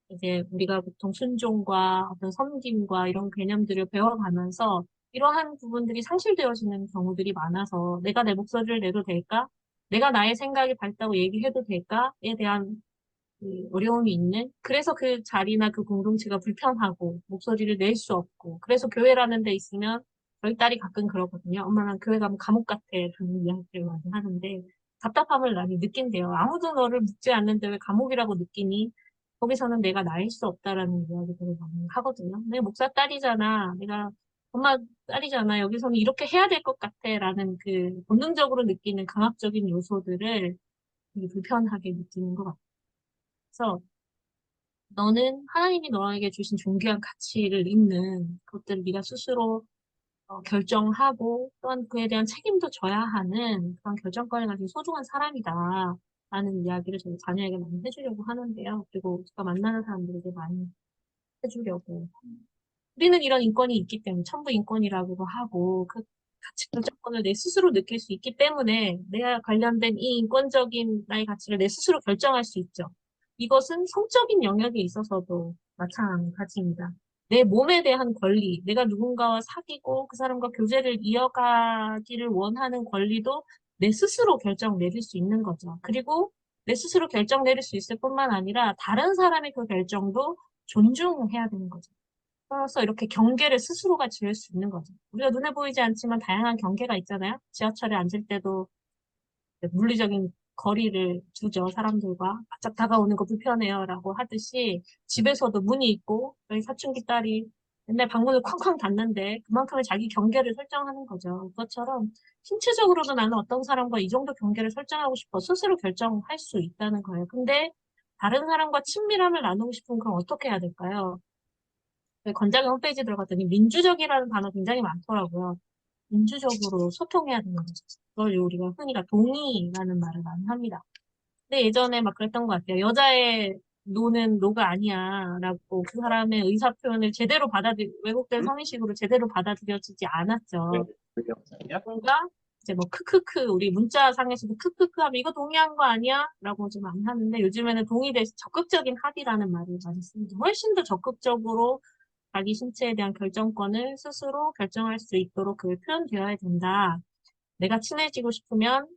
이제 우리가 보통 순종과 어떤 섬김과 이런 개념들을 배워가면서 이러한 부분들이 상실되어지는 경우들이 많아서 내가 내 목소리를 내도 될까? 내가 나의 생각이 밝다고 얘기해도 될까?에 대한 그 어려움이 있는 그래서 그 자리나 그 공동체가 불편하고 목소리를 낼 수 없고 그래서 교회라는 데 있으면 저희 딸이 가끔 그러거든요. 엄마 난 교회 가면 감옥 같아 라는 이야기를 많이 하는데 답답함을 많이 느낀대요. 아무도 너를 묻지 않는데 왜 감옥이라고 느끼니? 거기서는 내가 나일 수 없다라는 이야기들을 많이 하거든요. 내 목사 딸이잖아. 내가 엄마 딸이잖아. 여기서는 이렇게 해야 될 것 같아 라는 그 본능적으로 느끼는 강압적인 요소들을 되게 불편하게 느끼는 것 같아요. 그래서 너는 하나님이 너에게 주신 존귀한 가치를 잇는 그것들을 네가 스스로 결정하고 또한 그에 대한 책임도 져야 하는 그런 결정권을 가진 소중한 사람이다. 라는 이야기를 저희 자녀에게 많이 해주려고 하는데요. 그리고 제가 만나는 사람들에게 많이 해주려고. 우리는 이런 인권이 있기 때문에 천부 인권이라고도 하고 그 가치 결정권을 내 스스로 느낄 수 있기 때문에 내가 관련된 이 인권적인 나의 가치를 내 스스로 결정할 수 있죠. 이것은 성적인 영역에 있어서도 마찬가지입니다. 내 몸에 대한 권리, 내가 누군가와 사귀고 그 사람과 교제를 이어가기를 원하는 권리도 내 스스로 결정 내릴 수 있는 거죠. 그리고 내 스스로 결정 내릴 수 있을 뿐만 아니라 다른 사람의 그 결정도 존중해야 되는 거죠. 따라서 이렇게 경계를 스스로가 지을 수 있는 거죠. 우리가 눈에 보이지 않지만 다양한 경계가 있잖아요. 지하철에 앉을 때도 물리적인 거리를 두죠. 사람들과 바짝 다가오는 거 불편해요. 라고 하듯이 집에서도 문이 있고 저희 사춘기 딸이 맨날 방문을 쾅쾅 닫는데 그만큼의 자기 경계를 설정하는 거죠. 그것처럼 신체적으로도 나는 어떤 사람과 이 정도 경계를 설정하고 싶어 스스로 결정할 수 있다는 거예요. 근데 다른 사람과 친밀함을 나누고 싶으면 그럼 어떻게 해야 될까요? 건장의 홈페이지 들어갔더니 민주적이라는 단어 굉장히 많더라고요. 민주적으로 소통해야 되는 거죠. 그걸 우리가 흔히가 동의라는 말을 많이 합니다. 근데 예전에 막 그랬던 것 같아요. 여자의 노는 노가 아니야 라고 그 사람의 의사 표현을 왜곡된 성인식으로 제대로 받아들여지지 않았죠. 뭔가 이제 뭐 크크크 우리 문자상에서도 크크크 하면 이거 동의한 거 아니야? 라고 좀 많이 하는데 요즘에는 동의 대신 적극적인 합의라는 말을 많이 씁니다. 훨씬 더 적극적으로 자기 신체에 대한 결정권을 스스로 결정할 수 있도록 그게 표현되어야 된다. 내가 친해지고 싶으면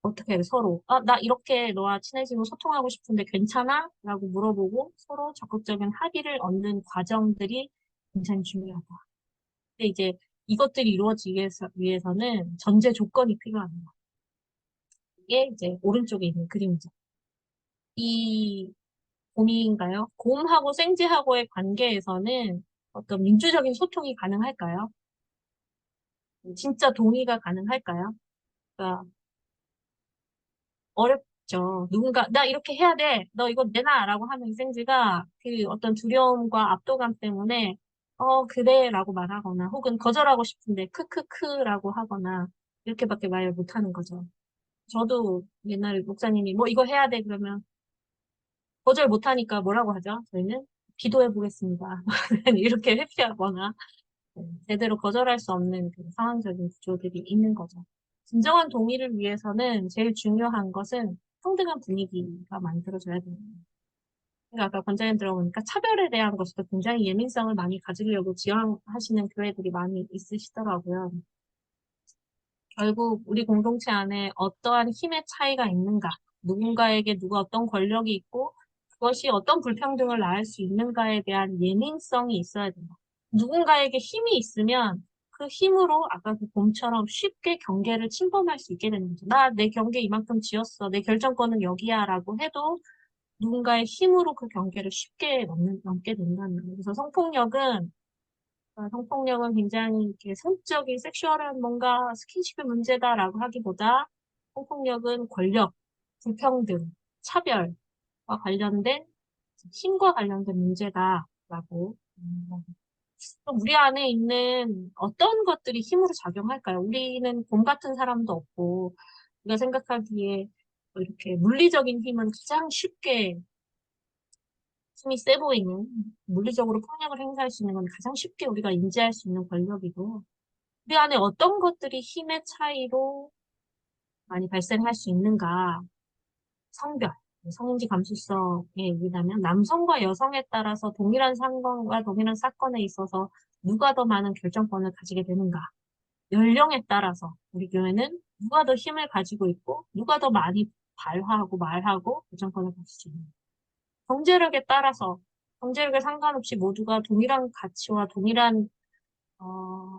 어떻게 해야 돼, 서로. 나 이렇게 너와 친해지고 소통하고 싶은데 괜찮아? 라고 물어보고 서로 적극적인 합의를 얻는 과정들이 굉장히 중요하다. 근데 이제 이것들이 이루어지기 위해서는 전제 조건이 필요합니다. 이게 이제 오른쪽에 있는 그림이죠. 이 곰인가요? 곰하고 생쥐하고의 관계에서는 어떤 민주적인 소통이 가능할까요? 진짜 동의가 가능할까요? 그러니까 어렵죠. 누군가 나 이렇게 해야 돼. 너 이거 내놔라고 하는 희생지가 그 어떤 두려움과 압도감 때문에 그래라고 말하거나 혹은 거절하고 싶은데 크크크라고 하거나 이렇게밖에 말을 못하는 거죠. 저도 옛날에 목사님이 뭐 이거 해야 돼 그러면 거절 못하니까 뭐라고 하죠? 저희는 기도해 보겠습니다. 이렇게 회피하거나 제대로 거절할 수 없는 그 상황적인 구조들이 있는 거죠. 진정한 동의를 위해서는 제일 중요한 것은 평등한 분위기가 만들어져야 됩니다. 그러니까 아까 권장님 들어보니까 차별에 대한 것도 굉장히 예민성을 많이 가지려고 지향하시는 교회들이 많이 있으시더라고요. 결국 우리 공동체 안에 어떠한 힘의 차이가 있는가, 누군가에게 누가 어떤 권력이 있고 그것이 어떤 불평등을 낳을 수 있는가에 대한 예민성이 있어야 된다. 누군가에게 힘이 있으면 그 힘으로 아까 그 곰처럼 쉽게 경계를 침범할 수 있게 되는 거죠. 나 내 경계 이만큼 지었어. 내 결정권은 여기야 라고 해도 누군가의 힘으로 그 경계를 쉽게 넘게 된다는 거예요. 그래서 성폭력은 굉장히 이렇게 성적인 섹슈얼한 뭔가 스킨십의 문제다라고 하기보다 성폭력은 권력, 불평등, 차별과 관련된 힘과 관련된 문제다라고. 그럼 우리 안에 있는 어떤 것들이 힘으로 작용할까요? 우리는 곰 같은 사람도 없고 우리가 생각하기에 이렇게 물리적인 힘은 가장 쉽게 힘이 세 보이는 물리적으로 폭력을 행사할 수 있는 건 가장 쉽게 우리가 인지할 수 있는 권력이고 우리 안에 어떤 것들이 힘의 차이로 많이 발생할 수 있는가? 성별, 성인지 감수성에 의하면 남성과 여성에 따라서 동일한 상황과 동일한 사건에 있어서 누가 더 많은 결정권을 가지게 되는가? 연령에 따라서 우리 교회는 누가 더 힘을 가지고 있고 누가 더 많이 발화하고 말하고 결정권을 가질 수 있는가? 경제력에 따라서 경제력에 상관없이 모두가 동일한 가치와 동일한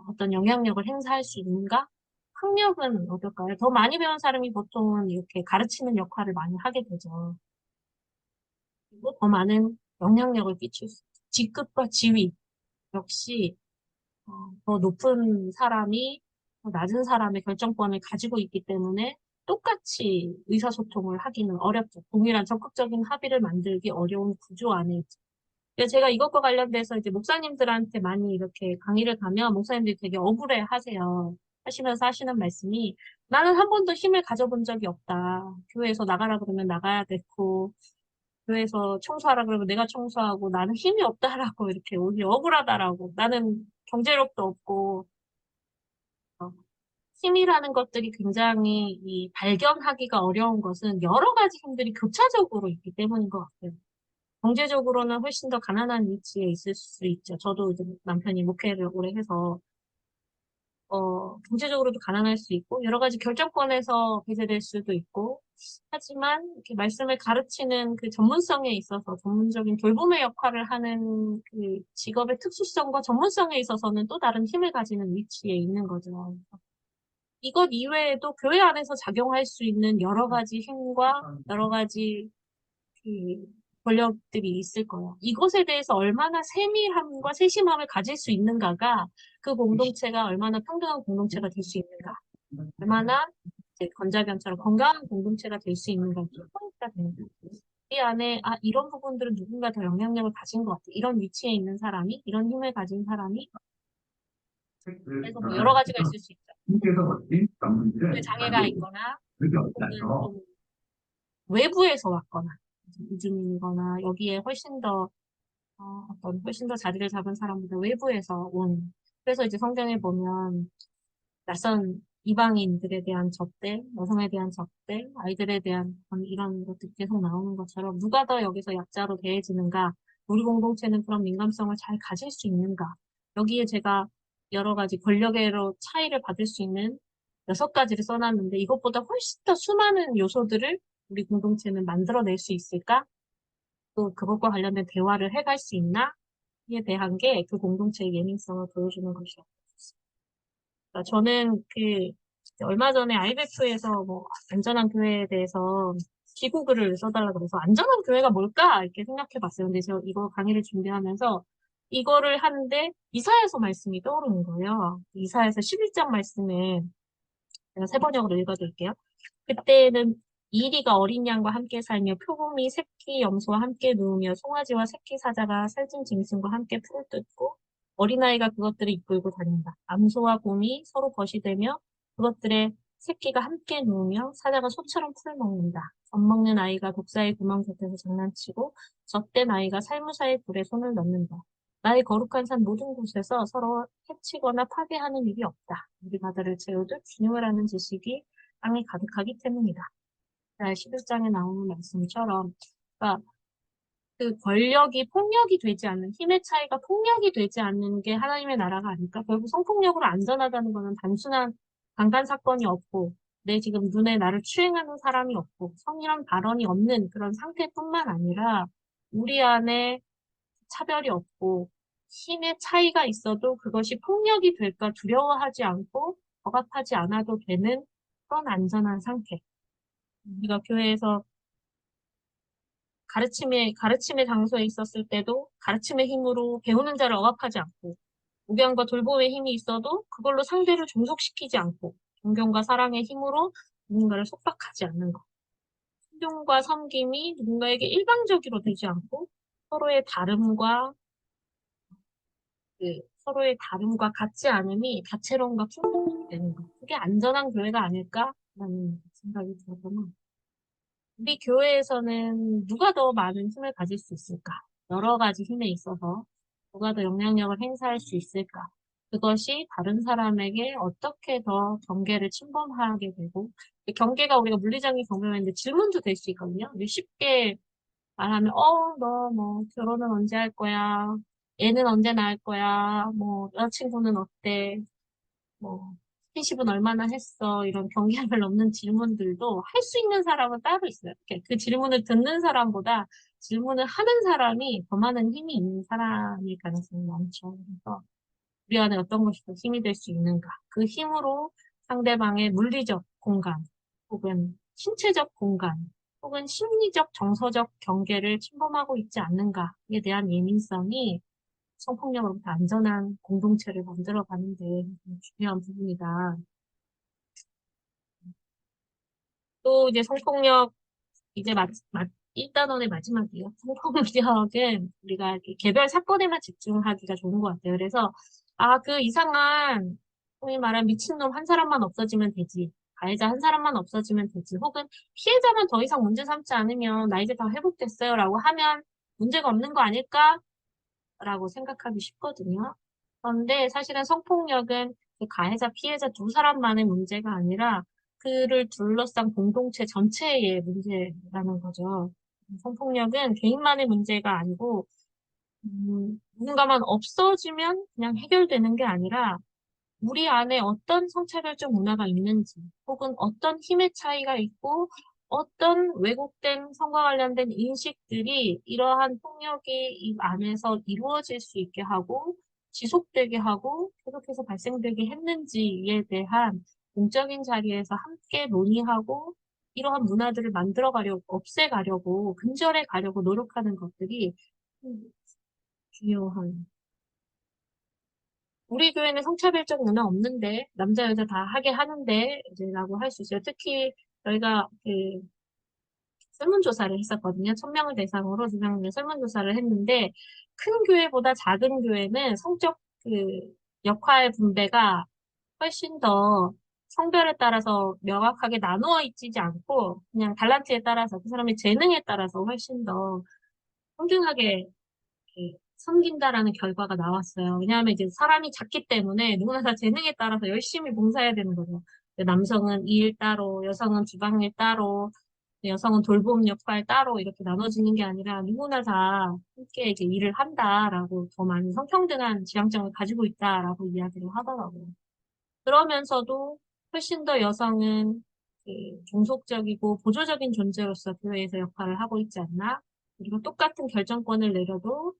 어떤 영향력을 행사할 수 있는가? 학력은 어떨까요? 더 많이 배운 사람이 보통은 이렇게 가르치는 역할을 많이 하게 되죠. 그리고 더 많은 영향력을 끼칠 수 있죠. 직급과 지위 역시 더 높은 사람이 더 낮은 사람의 결정권을 가지고 있기 때문에 똑같이 의사소통을 하기는 어렵죠. 동일한 적극적인 합의를 만들기 어려운 구조 안에 있죠. 그래서 제가 이것과 관련돼서 이제 목사님들한테 많이 이렇게 강의를 가면 목사님들이 되게 억울해 하세요. 하시면서 하시는 말씀이 나는 한 번도 힘을 가져본 적이 없다. 교회에서 나가라 그러면 나가야 되고 교회에서 청소하라 그러면 내가 청소하고 나는 힘이 없다라고 이렇게 오히려 억울하다라고 나는 경제력도 없고 어, 힘이라는 것들이 굉장히 이 발견하기가 어려운 것은 여러 가지 힘들이 교차적으로 있기 때문인 것 같아요. 경제적으로는 훨씬 더 가난한 위치에 있을 수 있죠. 저도 이제 남편이 목회를 오래 해서, 경제적으로도 가난할 수 있고, 여러 가지 결정권에서 배제될 수도 있고, 하지만 이렇게 말씀을 가르치는 그 전문성에 있어서 전문적인 돌봄의 역할을 하는 그 직업의 특수성과 전문성에 있어서는 또 다른 힘을 가지는 위치에 있는 거죠. 이것 이외에도 교회 안에서 작용할 수 있는 여러 가지 힘과 여러 가지 그 권력들이 있을 거예요. 이것에 대해서 얼마나 세밀함과 세심함을 가질 수 있는가가 그 공동체가 얼마나 평등한 공동체가 될 수 있는가, 얼마나 이제 건자변처럼 건강한 공동체가 될 수 있는가, 포인트가 되는 거예요. 이 안에 이런 부분들은 누군가 더 영향력을 가진 것 같아. 이런 위치에 있는 사람이, 이런 힘을 가진 사람이 그래서 뭐 여러 가지가 있을 수 있죠. 그 장애가 있거나 혹은 좀 외부에서 왔거나 이주민이거나 여기에 훨씬 더 자리를 잡은 사람보다 외부에서 온. 그래서 이제 성경에 보면 낯선 이방인들에 대한 접대, 여성에 대한 접대, 아이들에 대한 이런 것들이 계속 나오는 것처럼 누가 더 여기서 약자로 대해지는가, 우리 공동체는 그런 민감성을 잘 가질 수 있는가. 여기에 제가 여러 가지 권력으로 차이를 받을 수 있는 6가지를 써놨는데 이것보다 훨씬 더 수많은 요소들을 우리 공동체는 만들어낼 수 있을까? 또 그것과 관련된 대화를 해갈 수 있나? 에 대한 게 그 공동체의 예민성을 보여주는 것이라고 생각합니다. 저는 얼마 전에 IMF에서 뭐 안전한 교회에 대해서 기고글을 써달라고 그래서 안전한 교회가 뭘까? 이렇게 생각해 봤어요. 근데 제가 이거 강의를 준비하면서 이거를 하는데 이사야서 말씀이 떠오르는 거예요. 이사야서 11장 말씀에 제가 세 번역으로 읽어드릴게요. 그때는 이리가 어린 양과 함께 살며 표범이 새끼 염소와 함께 누우며 송아지와 새끼 사자가 살찐 짐승과 함께 풀을 뜯고 어린아이가 그것들을 이끌고 다닌다. 암소와 곰이 서로 벗이되며 그것들의 새끼가 함께 누우며 사자가 소처럼 풀을 먹는다. 젖먹는 아이가 독사의 구멍 곁에서 장난치고 젖된 아이가 살무사의 불에 손을 넣는다. 나의 거룩한 산 모든 곳에서 서로 해치거나 파괴하는 일이 없다. 우리 바다를 채우듯 주님을 아는 지식이 땅에 가득하기 때문이다. 11장에 나오는 말씀처럼, 그러니까 그 권력이 폭력이 되지 않는, 힘의 차이가 폭력이 되지 않는 게 하나님의 나라가 아닐까? 결국 성폭력으로 안전하다는 거는 단순한 강간 사건이 없고, 내 지금 눈에 나를 추행하는 사람이 없고, 성희롱 발언이 없는 그런 상태뿐만 아니라, 우리 안에 차별이 없고, 힘의 차이가 있어도 그것이 폭력이 될까 두려워하지 않고, 억압하지 않아도 되는 그런 안전한 상태. 우리가 교회에서 가르침의 장소에 있었을 때도 가르침의 힘으로 배우는 자를 억압하지 않고, 목양과 돌봄의 힘이 있어도 그걸로 상대를 종속시키지 않고, 존경과 사랑의 힘으로 누군가를 속박하지 않는 것. 순종과 섬김이 누군가에게 일방적으로 되지 않고, 서로의 다름과, 서로의 다름과 같지 않음이 다채로움과 풍성이 되는 것. 그게 안전한 교회가 아닐까라는 생각이 들거나, 우리 교회에서는 누가 더 많은 힘을 가질 수 있을까? 여러 가지 힘에 있어서 누가 더 영향력을 행사할 수 있을까? 그것이 다른 사람에게 어떻게 더 경계를 침범하게 되고, 경계가 우리가 물리적인 경계인데 질문도 될 수 있거든요. 우리 쉽게 말하면, 너 뭐 결혼은 언제 할 거야? 애는 언제 낳을 거야? 뭐 여자친구는 어때? 뭐 스킨십은 얼마나 했어? 이런 경계를 넘는 질문들도 할 수 있는 사람은 따로 있어요. 이렇게 그 질문을 듣는 사람보다 질문을 하는 사람이 더 많은 힘이 있는 사람일 가능성이 많죠. 그래서 우리 안에 어떤 것이 더 힘이 될 수 있는가? 그 힘으로 상대방의 물리적 공간, 혹은 신체적 공간, 혹은 심리적, 정서적 경계를 침범하고 있지 않는가에 대한 예민성이 성폭력으로부터 안전한 공동체를 만들어가는 데 중요한 부분이다. 또 이제 성폭력, 이제 1단원의 마지막이에요. 성폭력은 우리가 이렇게 개별 사건에만 집중하기가 좋은 것 같아요. 그래서, 그 이상한, 소위 말하는 미친놈 한 사람만 없어지면 되지. 가해자 한 사람만 없어지면 되지. 혹은 피해자만 더 이상 문제 삼지 않으면 나 이제 다 회복됐어요. 라고 하면 문제가 없는 거 아닐까? 라고 생각하기 쉽거든요. 그런데 사실은 성폭력은 그 가해자, 피해자 두 사람만의 문제가 아니라 그를 둘러싼 공동체 전체의 문제라는 거죠. 성폭력은 개인만의 문제가 아니고, 누군가만 없어지면 그냥 해결되는 게 아니라 우리 안에 어떤 성차별적 문화가 있는지, 혹은 어떤 힘의 차이가 있고, 어떤 왜곡된 성과 관련된 인식들이 이러한 폭력이 이 안에서 이루어질 수 있게 하고, 지속되게 하고, 계속해서 발생되게 했는지에 대한 공적인 자리에서 함께 논의하고, 이러한 문화들을 만들어가려고, 없애가려고, 근절해 가려고 노력하는 것들이 중요한. 우리 교회는 성차별적 문화 없는데, 남자, 여자 다 하게 하는데, 이제 라고 할 수 있어요. 특히 저희가 설문조사를 했었거든요. 1000명을 대상으로 설문조사를 했는데, 큰 교회보다 작은 교회는 성적 역할 분배가 훨씬 더 성별에 따라서 명확하게 나누어 있지 않고, 그냥 달란트에 따라서, 그 사람의 재능에 따라서 훨씬 더 평등하게 섬긴다라는 결과가 나왔어요. 왜냐하면 이제 사람이 작기 때문에 누구나 다 재능에 따라서 열심히 봉사해야 되는 거죠. 남성은 이 일 따로, 여성은 주방일 따로, 여성은 돌봄 역할 따로 이렇게 나눠지는 게 아니라 누구나 다 함께 이제 일을 한다라고 더 많은 성평등한 지향점을 가지고 있다라고 이야기를 하더라고요. 그러면서도 훨씬 더 여성은 종속적이고 보조적인 존재로서 교회에서 역할을 하고 있지 않나? 그리고 똑같은 결정권을 내려도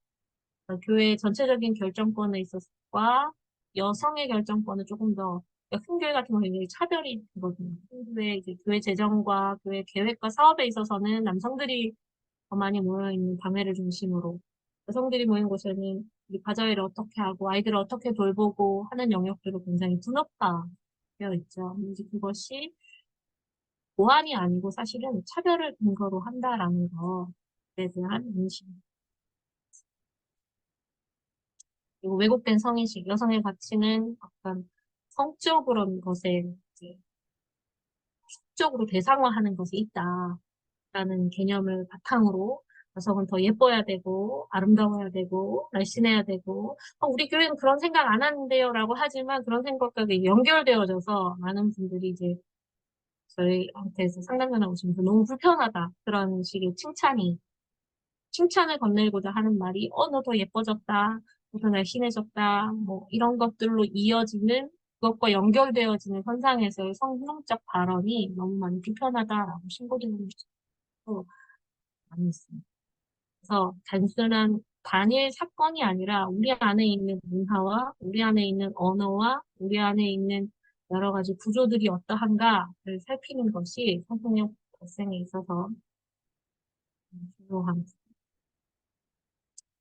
교회의 전체적인 결정권에 있어서과 여성의 결정권은 조금 더, 큰 교회 같은 경우는 굉장히 차별이 되거든요. 큰 교회, 이제 교회 재정과 교회 계획과 사업에 있어서는 남성들이 더 많이 모여있는 당회를 중심으로, 여성들이 모인 곳에는 우리 가정일을 어떻게 하고 아이들을 어떻게 돌보고 하는 영역들로 굉장히 분업화되어 있죠. 이제 그것이 보완이 아니고 사실은 차별을 근거로 한다라는 것에 대한 인식. 그리고 왜곡된 성인식, 여성의 가치는 어떤 성적으로 것에 이제 적으로 대상화하는 것이 있다라는 개념을 바탕으로 여성은 더 예뻐야 되고 아름다워야 되고 날씬해야 되고 우리 교회는 그런 생각 안 하는데요라고 하지만 그런 생각과 연결되어져서 많은 분들이 이제 저희한테서 상담 전화 오시면서 너무 불편하다 그런 식의 칭찬이 칭찬을 건네고자 하는 말이, 너 더 예뻐졌다, 너 더 날씬해졌다, 뭐, 이런 것들로 이어지는, 그것과 연결되어지는 선상에서의 성희롱적 발언이 너무 많이 불편하다라고 신고되는 것도 많이 있습니다. 그래서 단순한 단일 사건이 아니라 우리 안에 있는 문화와 우리 안에 있는 언어와 우리 안에 있는 여러 가지 구조들이 어떠한가를 살피는 것이 성폭력 발생에 있어서 중요합니다.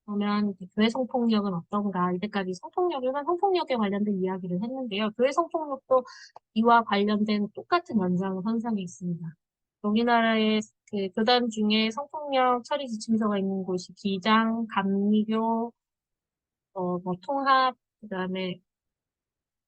그러면 이제 교회 성폭력은 어떤가? 이때까지 성폭력이나 성폭력에 관련된 이야기를 했는데요. 교회 성폭력도 이와 관련된 똑같은 연장선상에 있습니다. 우리나라의 그 교단 중에 성폭력 처리 지침서가 있는 곳이 기장, 감리교, 뭐 통합, 그다음에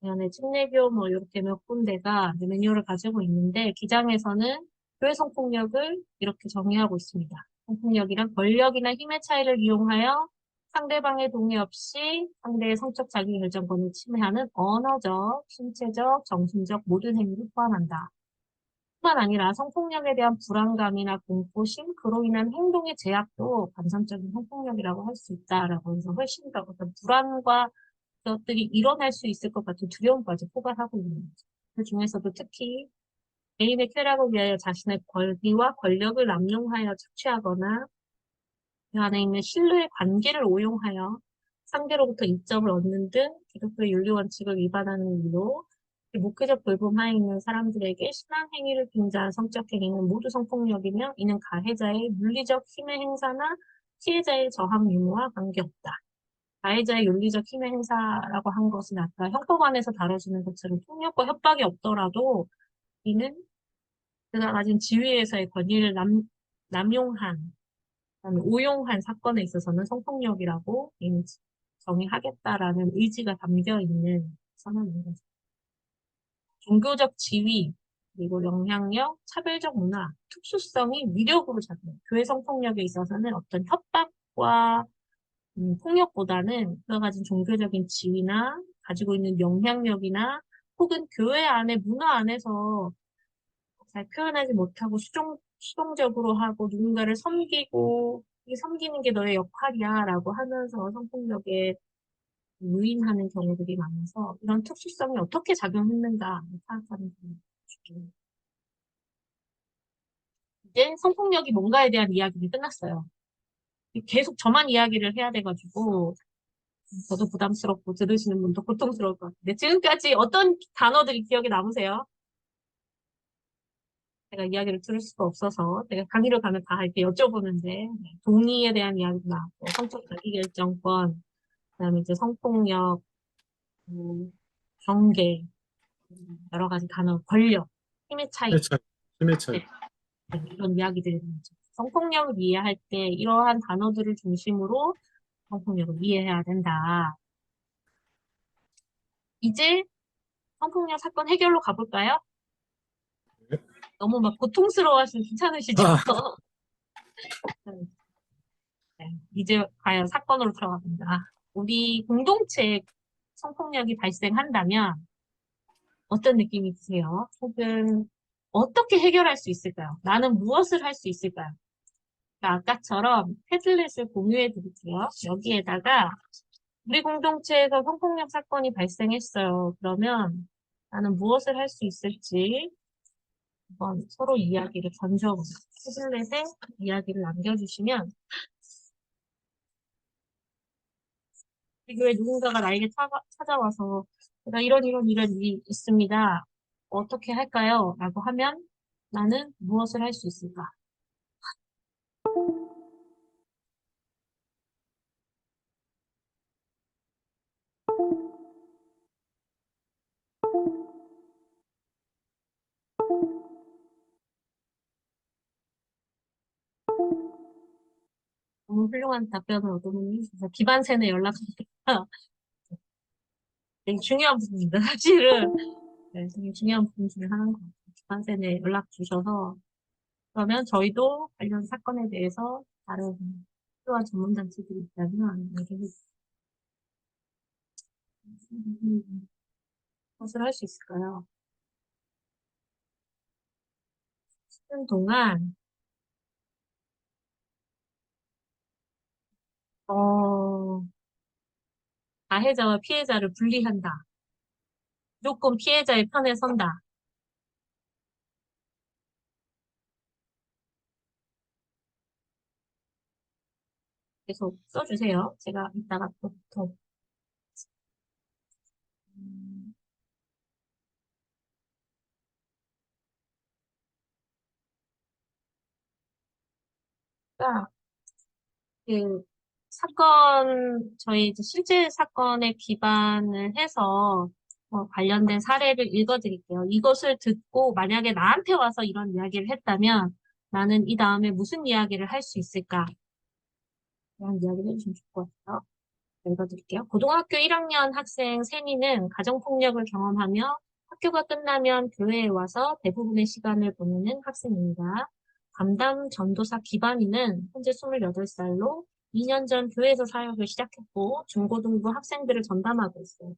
연애 침례교 뭐 이렇게 몇 군데가 이제 매뉴얼을 가지고 있는데 기장에서는 교회 성폭력을 이렇게 정의하고 있습니다. 성폭력이란 권력이나 힘의 차이를 이용하여 상대방의 동의 없이 상대의 성적 자기결정권을 침해하는 언어적, 신체적, 정신적 모든 행위를 포함한다. 뿐만 아니라 성폭력에 대한 불안감이나 공포심, 그로 인한 행동의 제약도 감성적인 성폭력이라고 할 수 있다라고 해서 훨씬 더 어떤 불안과 것들이 일어날 수 있을 것 같은 두려움까지 포괄하고 있는 거죠. 그 중에서도 특히 개인의 쾌락을 위하여 자신의 권리와 권력을 남용하여 착취하거나 그 안에 있는 신뢰의 관계를 오용하여 상대로부터 이점을 얻는 등 기독교의 윤리 원칙을 위반하는 이유로 목회적 돌봄하에 있는 사람들에게 신앙 행위를 빙자한 성적 행위는 모두 성폭력이며 이는 가해자의 물리적 힘의 행사나 피해자의 저항 유무와 관계없다. 가해자의 윤리적 힘의 행사라고 한 것은 아까 형법안에서 다뤄지는 것처럼 폭력과 협박이 없더라도 이는 그가 가진 지위에서의 권위를 남용한, 그다음에 오용한 사건에 있어서는 성폭력이라고 이미 정의하겠다라는 의지가 담겨 있는 선언인 거죠. 종교적 지위, 그리고 영향력, 차별적 문화, 특수성이 위력으로 작용해요. 교회 성폭력에 있어서는 어떤 협박과 폭력보다는 그가 가진 종교적인 지위나 가지고 있는 영향력이나 혹은 교회 안에 문화 안에서 잘 표현하지 못하고 수동적으로 하고 누군가를 섬기고 이 섬기는 게 너의 역할이야 라고 하면서 성폭력에 유인하는 경우들이 많아서 이런 특수성이 어떻게 작용했는가 파악하는 게 중요해요. 이제 성폭력이 뭔가에 대한 이야기는 끝났어요. 계속 저만 이야기를 해야 돼가지고 저도 부담스럽고 들으시는 분도 고통스러울 것 같은데 지금까지 어떤 단어들이 기억에 남으세요? 제가 이야기를 들을 수가 없어서 제가 강의를 가면 다 이렇게 여쭤보는데 동의에 대한 이야기도 나왔고 성적 자기결정권 그다음에 이제 성폭력 뭐, 경계 여러 가지 단어 권력 힘의 차이 힘의 차이, 힘의 차이. 네, 네, 이런 이야기들이 나오죠. 성폭력을 이해할 때 이러한 단어들을 중심으로 성폭력을 이해해야 된다. 이제 성폭력 사건 해결로 가볼까요? 너무 막 고통스러워하시면 괜찮으시죠? 아, 네, 이제 과연 사건으로 들어갑니다. 우리 공동체에 성폭력이 발생한다면 어떤 느낌이 드세요? 혹은 어떻게 해결할 수 있을까요? 나는 무엇을 할 수 있을까요? 그러니까 아까처럼 패들렛을 공유해 드릴게요. 여기에다가 우리 공동체에서 성폭력 사건이 발생했어요. 그러면 나는 무엇을 할 수 있을지 한번 서로 이야기를 던져보세요. 패들렛에 이야기를 남겨주시면 우리 교회 누군가가 나에게 찾아와서 내가 이런 일이 있습니다. 어떻게 할까요? 라고 하면 나는 무엇을 할 수 있을까? 너무 훌륭한 답변을 얻어보니 기반센에 연락하니까 되게 중요한 부분입니다. 사실은 네, 되게 중요한 부분 중에 하나인 것 같아요. 기반센에 연락 주셔서 그러면 저희도 관련 사건에 대해서 다른 필요한 전문 단체들이 있다면 얘기해 무엇을 할 수 있을까요? 쉬는 동안 가해자와 피해자를 분리한다. 무조건 피해자의 편에 선다. 계속 써주세요. 제가 이따가 또 더. 음, 자, 그 저희 이제 실제 사건에 기반을 해서 관련된 사례를 읽어드릴게요. 이것을 듣고 만약에 나한테 와서 이런 이야기를 했다면 나는 이 다음에 무슨 이야기를 할 수 있을까? 이런 이야기를 해주시면 좋을 것 같아요. 읽어드릴게요. 고등학교 1학년 학생 세니는 가정폭력을 경험하며 학교가 끝나면 교회에 와서 대부분의 시간을 보내는 학생입니다. 담당 전도사 기반이는 현재 28살로 2년 전 교회에서 사역을 시작했고 중고등부 학생들을 전담하고 있어요.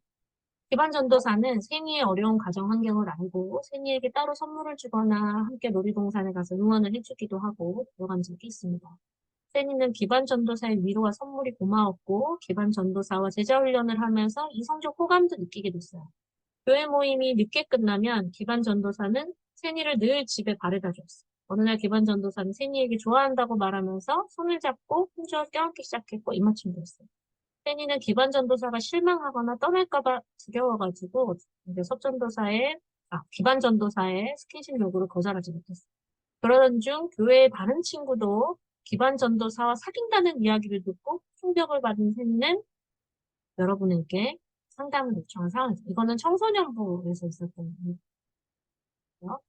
기반 전도사는 세니의 어려운 가정 환경을 알고 세니에게 따로 선물을 주거나 함께 놀이동산에 가서 응원을 해주기도 하고 들어간 적이 있습니다. 세니는 기반 전도사의 위로와 선물이 고마웠고 기반 전도사와 제자 훈련을 하면서 이성적 호감도 느끼게 됐어요. 교회 모임이 늦게 끝나면 기반 전도사는 세니를 늘 집에 바래다 줬어요. 어느 날 기반 전도사는 세니에게 좋아한다고 말하면서 손을 잡고 혼자 껴안기 시작했고 입맞춤도 했어요. 세니는 기반 전도사가 실망하거나 떠날까봐 두려워가지고 이제 기반 전도사의 스킨십 요구를 거절하지 못했어요. 그러던 중 교회의 다른 친구도 기반 전도사와 사귄다는 이야기를 듣고 충격을 받은 세니는 여러분에게 상담을 요청한 상황이죠. 이거는 청소년부에서 있었던 일이고요.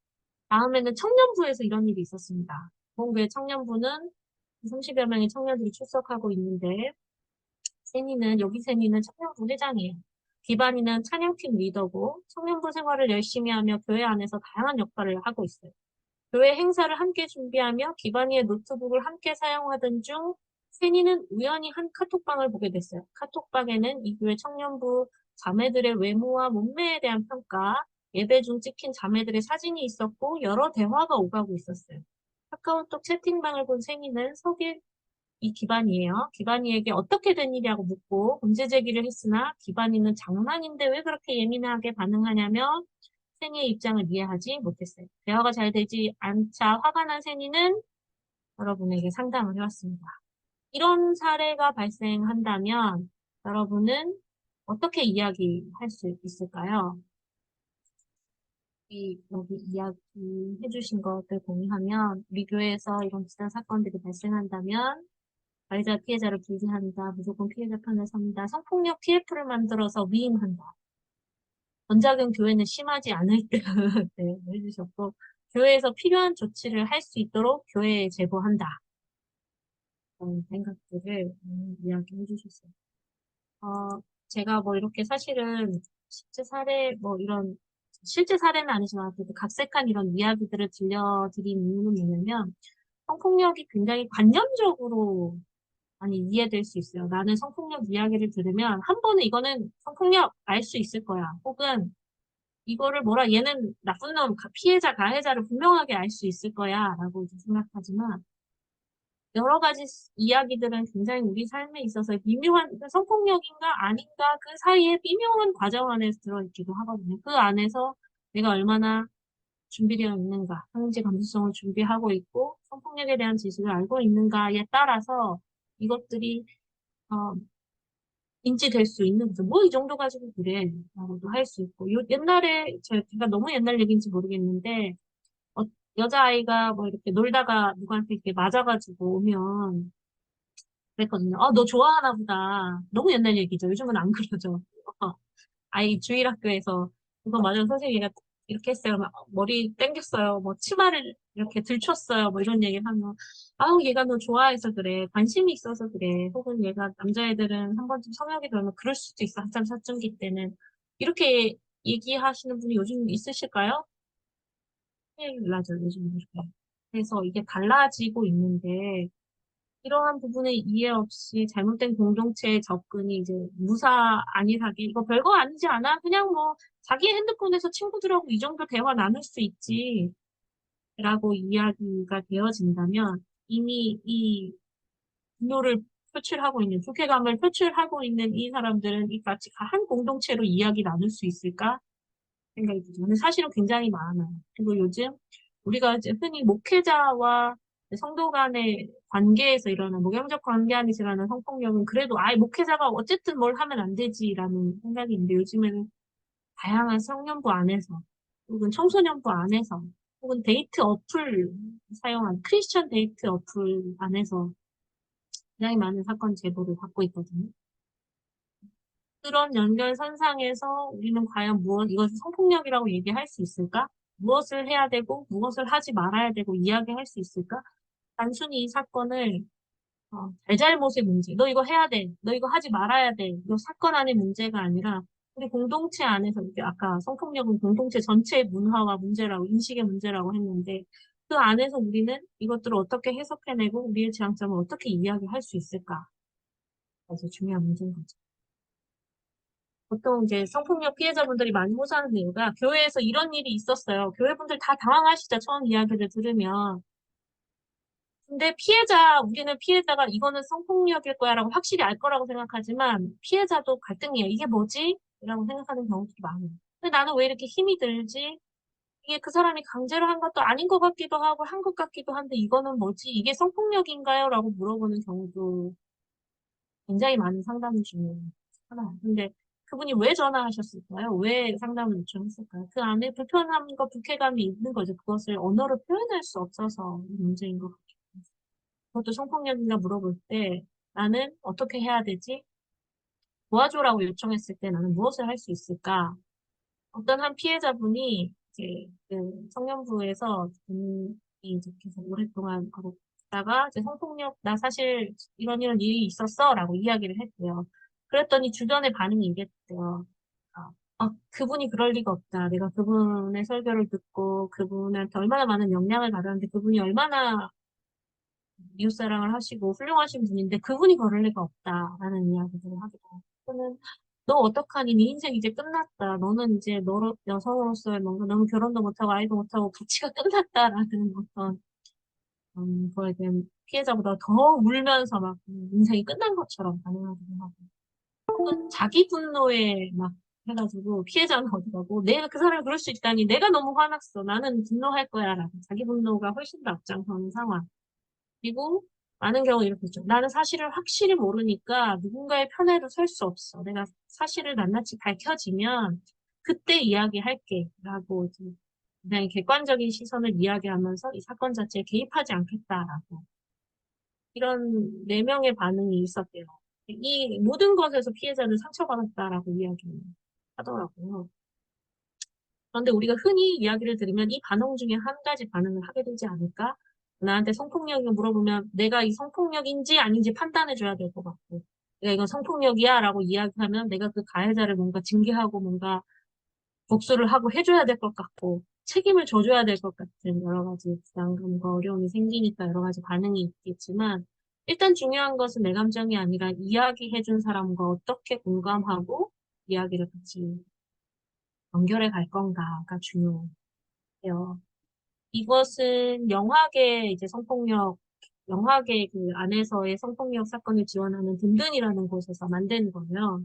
다음에는 청년부에서 이런 일이 있었습니다. 본교의 청년부는 30여 명의 청년들이 출석하고 있는데 여기 세니는 청년부 회장이에요. 기반이는 찬양팀 리더고 청년부 생활을 열심히 하며 교회 안에서 다양한 역할을 하고 있어요. 교회 행사를 함께 준비하며 기반이의 노트북을 함께 사용하던 중 세니는 우연히 한 카톡방을 보게 됐어요. 카톡방에는 이 교회 청년부 자매들의 외모와 몸매에 대한 평가, 예배 중 찍힌 자매들의 사진이 있었고 여러 대화가 오가고 있었어요. 카카오톡 채팅방을 본 세니는 속일 이 기반이에요. 기반이에게 어떻게 된 일이라고 묻고 문제 제기를 했으나 기반이는 장난인데 왜 그렇게 예민하게 반응하냐며 세니의 입장을 이해하지 못했어요. 대화가 잘 되지 않자 화가 난 세니는 여러분에게 상담을 해왔습니다. 이런 사례가 발생한다면 여러분은 어떻게 이야기할 수 있을까요? 여기 이야기해 주신 것들 공유하면 우리 교회에서 이런 비슷한 사건들이 발생한다면 가해자 피해자를 분리한다. 무조건 피해자 편에 선다. 성폭력 PF를 만들어서 위임한다. 전작은 교회는 심하지 않을 듯 네, 해주셨고 교회에서 필요한 조치를 할 수 있도록 교회에 제보한다. 그런 생각들을 이야기해 주셨어요. 제가 뭐 이렇게 사실은 실제 사례는 아니지만 그래도 각색한 이런 이야기들을 들려드린 이유는 뭐냐면 성폭력이 굉장히 관념적으로 많이 이해될 수 있어요. 나는 성폭력 이야기를 들으면 한 번은 이거는 성폭력 알 수 있을 거야. 혹은 이거를 얘는 나쁜 놈, 피해자, 가해자를 분명하게 알 수 있을 거야 라고 이제 생각하지만 여러 가지 이야기들은 굉장히 우리 삶에 있어서 성폭력인가 아닌가 그 사이에 미묘한 과정 안에서 들어있기도 하거든요. 그 안에서 내가 얼마나 준비되어 있는가, 상지 감수성을 준비하고 있고 성폭력에 대한 지식을 알고 있는가에 따라서 이것들이 어, 인지될 수 있는 거죠. 뭐 이 정도 가지고 그래 라고도 할 수 있고 옛날에 제가 너무 옛날 얘기인지 모르겠는데 어, 여자아이가 뭐 이렇게 놀다가 누구한테 이렇게 맞아가지고 오면 그랬거든요. 너 좋아하나 보다. 너무 옛날 얘기죠. 요즘은 안 그러죠. 어, 아이 주일학교에서 그거 맞아서 선생님이 이렇게 했어요. 그러면 머리 땡겼어요. 뭐 치마를 이렇게 들쳤어요. 뭐 이런 얘기를 하면 아우 얘가 너 좋아해서 그래. 관심이 있어서 그래. 혹은 얘가 남자애들은 한 번쯤 성역이 들면 그럴 수도 있어. 한참 사춘기 때는. 이렇게 얘기하시는 분이 요즘 있으실까요? 큰일 나죠. 요즘 이렇게. 그래서 이게 달라지고 있는데 이러한 부분의 이해 없이 잘못된 공동체의 접근이 이제 무사 안일하게 이거 별거 아니지 않아? 그냥 뭐 자기 핸드폰에서 친구들하고 이 정도 대화 나눌 수 있지 라고 이야기가 되어진다면 이미 이 분노를 표출하고 있는, 불쾌감을 표출하고 있는 이 사람들은 이 같이 한 공동체로 이야기 나눌 수 있을까? 생각이 들죠. 근데 사실은 굉장히 많아요. 그리고 요즘 우리가 이제 흔히 목회자와 성도 간의 관계에서 일어나는, 목양적 관계 안에서 일어나는 성폭력은 그래도 아예 목회자가 어쨌든 뭘 하면 안 되지라는 생각이 있는데 요즘에는 다양한 청년부 안에서 혹은 청소년부 안에서 혹은 데이트 어플 사용한 크리스천 데이트 어플 안에서 굉장히 많은 사건 제보를 받고 있거든요. 그런 연결선상에서 우리는 과연 이것을 성폭력이라고 얘기할 수 있을까? 무엇을 해야 되고 무엇을 하지 말아야 되고 이야기할 수 있을까? 단순히 이 사건을 잘잘못의 문제, 너 이거 해야 돼, 너 이거 하지 말아야 돼, 이 사건 안의 문제가 아니라 우리 공동체 안에서 이렇게 아까 성폭력은 공동체 전체의 문화와 문제라고 인식의 문제라고 했는데 그 안에서 우리는 이것들을 어떻게 해석해내고 우리의 지향점을 어떻게 이야기할 수 있을까? 아주 중요한 문제인 거죠. 보통 이제 성폭력 피해자분들이 많이 호소하는 이유가 교회에서 이런 일이 있었어요. 교회분들 다 당황하시죠. 처음 이야기를 들으면. 근데 우리는 피해자가 이거는 성폭력일 거야라고 확실히 알 거라고 생각하지만 피해자도 갈등이에요. 이게 뭐지? 라고 생각하는 경우들이 많아요. 근데 나는 왜 이렇게 힘이 들지? 이게 그 사람이 강제로 한 것도 아닌 것 같기도 하고 한 것 같기도 한데 이거는 뭐지? 이게 성폭력인가요? 라고 물어보는 경우도 굉장히 많은 상담 중에 하나예요. 근데 그분이 왜 전화하셨을까요? 왜 상담을 요청했을까요? 그 안에 불편함과 불쾌감이 있는 거죠. 그것을 언어로 표현할 수 없어서 문제인 것 같아요. 그것도 성폭력인가 물어볼 때 나는 어떻게 해야 되지? 도와줘라고 요청했을 때 나는 무엇을 할 수 있을까? 어떤 한 피해자분이 이제 그 청년부에서 이제 계속 오랫동안 하고 있다가 이제 성폭력 나 사실 이런 일이 있었어라고 이야기를 했대요. 그랬더니 주변의 반응이 이랬대요. 그분이 그럴 리가 없다. 내가 그분의 설교를 듣고 그분한테 얼마나 많은 영향을 받았는데 그분이 얼마나 이웃사랑을 하시고 훌륭하신 분인데 그분이 그럴 리가 없다라는 이야기들을 하기도 하고 너 어떡하니? 네 인생 이제 끝났다. 너는 이제 여성으로서의 뭔가 너는 결혼도 못하고 아이도 못하고 가치가 끝났다라는 어떤 그거에 대한 피해자보다 더 울면서 막 인생이 끝난 것처럼 반응하기도 하고 또 자기 분노에 막 해가지고 피해자는 어디 가고 내가 그 사람이 그럴 수 있다니 내가 너무 화났어. 나는 분노할 거야 라고 자기 분노가 훨씬 더 앞장서는 상황. 그리고 많은 경우 이렇게 있죠. 나는 사실을 확실히 모르니까 누군가의 편에도 설 수 없어. 내가 사실을 낱낱이 밝혀지면 그때 이야기할게. 라고 이제 굉장히 객관적인 시선을 이야기하면서 이 사건 자체에 개입하지 않겠다라고. 이런 4명의 반응이 있었대요. 이 모든 것에서 피해자는 상처받았다라고 이야기하더라고요. 그런데 우리가 흔히 이야기를 들으면 이 반응 중에 한 가지 반응을 하게 되지 않을까? 나한테 성폭력을 물어보면 내가 이 성폭력인지 아닌지 판단해줘야 될 것 같고, 내가 이건 성폭력이야 라고 이야기하면 내가 그 가해자를 뭔가 징계하고 뭔가 복수를 하고 해줘야 될 것 같고, 책임을 져줘야 될 것 같은 여러 가지 부담감과 어려움이 생기니까 여러 가지 반응이 있겠지만, 일단 중요한 것은 내 감정이 아니라 이야기해준 사람과 어떻게 공감하고 이야기를 같이 연결해 갈 건가가 중요해요. 이것은 영화계 이제 영화계 그 안에서의 성폭력 사건을 지원하는 든든이라는 곳에서 만든 거예요.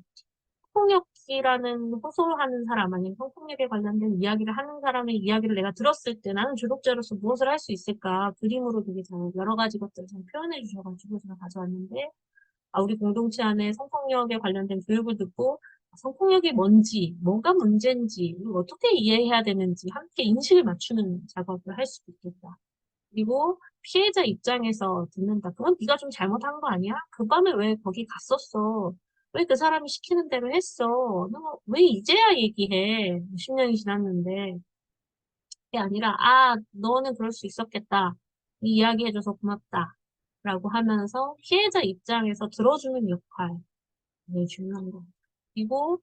성폭력이라는 호소하는 사람 아니면 성폭력에 관련된 이야기를 하는 사람의 이야기를 내가 들었을 때 나는 주독자로서 무엇을 할 수 있을까? 그림으로 되게 잘 여러 가지 것들을 잘 표현해 주셔가지고 제가 가져왔는데 우리 공동체 안에 성폭력에 관련된 교육을 듣고 성폭력이 뭔지, 뭐가 문제인지, 어떻게 이해해야 되는지 함께 인식을 맞추는 작업을 할 수도 있겠다. 그리고 피해자 입장에서 듣는다. 그건 네가 좀 잘못한 거 아니야? 그 밤에 왜 거기 갔었어? 왜 그 사람이 시키는 대로 했어? 너 왜 이제야 얘기해? 10년이 지났는데. 그게 아니라, 너는 그럴 수 있었겠다. 이 이야기해줘서 고맙다. 라고 하면서 피해자 입장에서 들어주는 역할. 네, 중요한 거. 그리고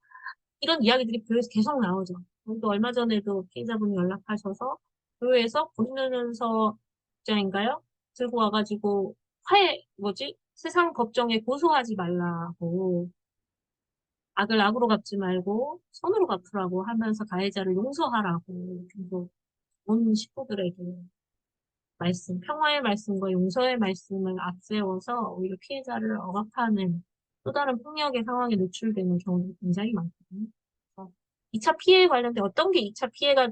이런 이야기들이 교회에서 계속 나오죠. 또 얼마 전에도 피해자분이 연락하셔서 교회에서 보이면서 입장인가요? 들고 와가지고 세상 법정에 고소하지 말라고 악을 악으로 갚지 말고 선으로 갚으라고 하면서 가해자를 용서하라고 계속 온 식구들에게 말씀, 평화의 말씀과 용서의 말씀을 앞세워서 오히려 피해자를 억압하는 또 다른 폭력의 상황에 노출되는 경우가 굉장히 많거든요. 그래서 2차 피해에 관련된 어떤 게 2차 피해가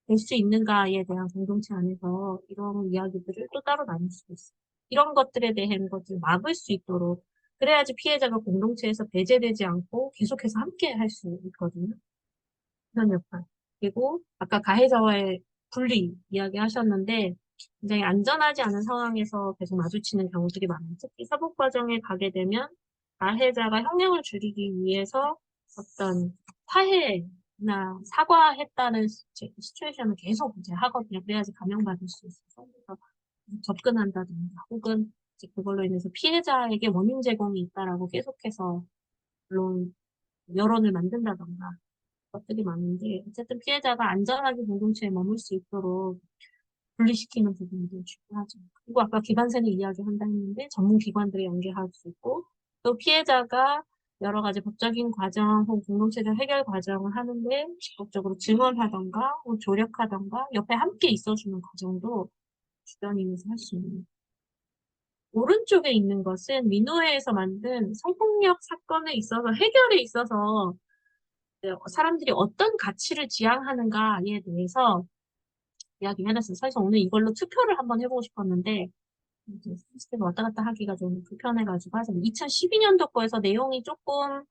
될 수 있는가에 대한 공동체 안에서 이런 이야기들을 또 따로 나눌 수 있어요. 이런 것들에 대한 것을 막을 수 있도록 그래야지 피해자가 공동체에서 배제되지 않고 계속해서 함께 할 수 있거든요. 그런 역할. 그리고 아까 가해자와의 분리 이야기 하셨는데 굉장히 안전하지 않은 상황에서 계속 마주치는 경우들이 많아요. 특히 사법 과정에 가게 되면 가해자가 형량을 줄이기 위해서 어떤 화해나 사과했다는 시츄에이션을 계속 이제 하거든요. 그래야지 감형받을 수 있어서. 그래서 접근한다든가 혹은 이제 그걸로 인해서 피해자에게 원인 제공이 있다라고 계속해서 물론 여론을 만든다던가 것들이 많은데 어쨌든 피해자가 안전하게 공동체에 머물 수 있도록 분리시키는 부분도 중요하죠. 그리고 아까 기관세는 이야기한다 했는데 전문 기관들이 연계할 수 있고 또 피해자가 여러 가지 법적인 과정 혹은 공동체적 해결 과정을 하는데 적극적으로 증언하던가 혹은 조력하던가 옆에 함께 있어주는 과정도 주변인에서 할 수 있는. 오른쪽에 있는 것은 민노회에서 만든 성폭력 사건에 있어서 해결에 있어서 사람들이 어떤 가치를 지향하는가에 대해서 이야기해놨어요. 사실 오늘 이걸로 투표를 한번 해보고 싶었는데 이제 시스템 왔다 갔다 하기가 좀 불편해가지고 하지만 2012년도 거에서 내용이 조금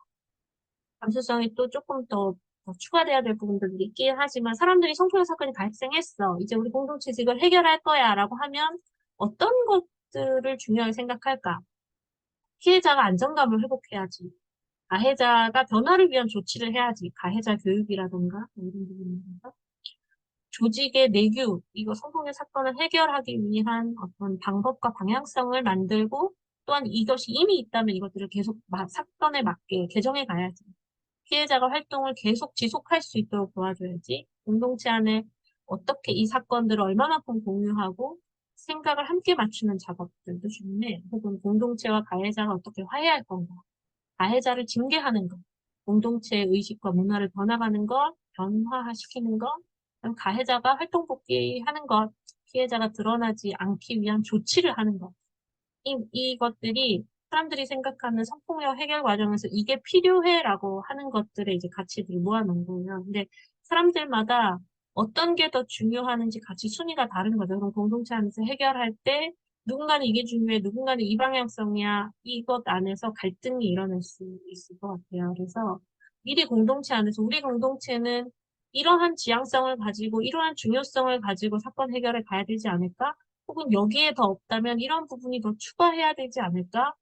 감수성이 또 조금 더 추가돼야 될 부분들이 있긴 하지만 사람들이 성폭력 사건이 발생했어. 이제 우리 공동체 이걸 해결할 거야 라고 하면 어떤 것들을 중요하게 생각할까? 피해자가 안정감을 회복해야지. 가해자가 변화를 위한 조치를 해야지. 가해자 교육이라던가 뭐 이런 부분인가. 조직의 내규, 이거 성폭력 사건을 해결하기 위한 어떤 방법과 방향성을 만들고 또한 이것이 이미 있다면 이것들을 계속 사건에 맞게 개정해 가야지. 피해자가 활동을 계속 지속할 수 있도록 도와줘야지. 공동체 안에 어떻게 이 사건들을 얼마만큼 공유하고 생각을 함께 맞추는 작업들도 중요해. 혹은 공동체와 가해자가 어떻게 화해할 건가. 가해자를 징계하는 것, 공동체의 의식과 문화를 변화가는 것, 변화시키는 것, 그다음 가해자가 활동 복귀하는 것, 피해자가 드러나지 않기 위한 조치를 하는 것. 이것들이 사람들이 생각하는 성폭력 해결 과정에서 이게 필요해라고 하는 것들의 이제 가치들을 모아놓은 거예요. 근데 사람들마다 어떤 게 더 중요하는지 가치 순위가 다른 거죠. 그럼 공동체 안에서 해결할 때 누군가는 이게 중요해, 누군가는 이 방향성이야. 이것 안에서 갈등이 일어날 수 있을 것 같아요. 그래서 미리 공동체 안에서 우리 공동체는 이러한 지향성을 가지고 이러한 중요성을 가지고 사건 해결에 가야 되지 않을까? 혹은 여기에 더 없다면 이런 부분이 더 추가해야 되지 않을까?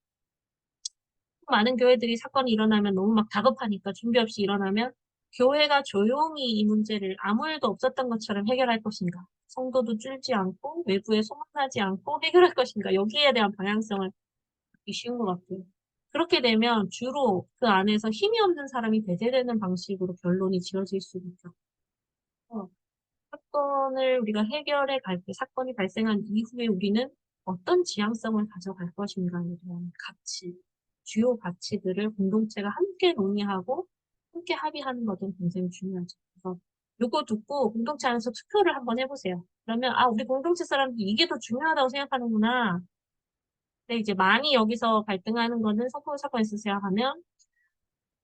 많은 교회들이 사건이 일어나면 너무 막 다급하니까 준비 없이 일어나면 교회가 조용히 이 문제를 아무 일도 없었던 것처럼 해결할 것인가? 성도도 줄지 않고 외부에 소문나지 않고 해결할 것인가? 여기에 대한 방향성을 갖기 쉬운 것 같아요. 그렇게 되면 주로 그 안에서 힘이 없는 사람이 배제되는 방식으로 결론이 지어질 수 있죠. 사건을 우리가 해결해 갈 때, 사건이 발생한 이후에 우리는 어떤 지향성을 가져갈 것인가에 대한 가치, 주요 가치들을 공동체가 함께 논의하고 함께 합의하는 것은 굉장히 중요하죠. 그래서 요거 듣고 공동체 안에서 투표를 한번 해보세요. 그러면, 아, 우리 공동체 사람들이 이게 더 중요하다고 생각하는구나. 근데 이제 많이 여기서 갈등하는 거는 성폭력 사건에 있어서 생각하면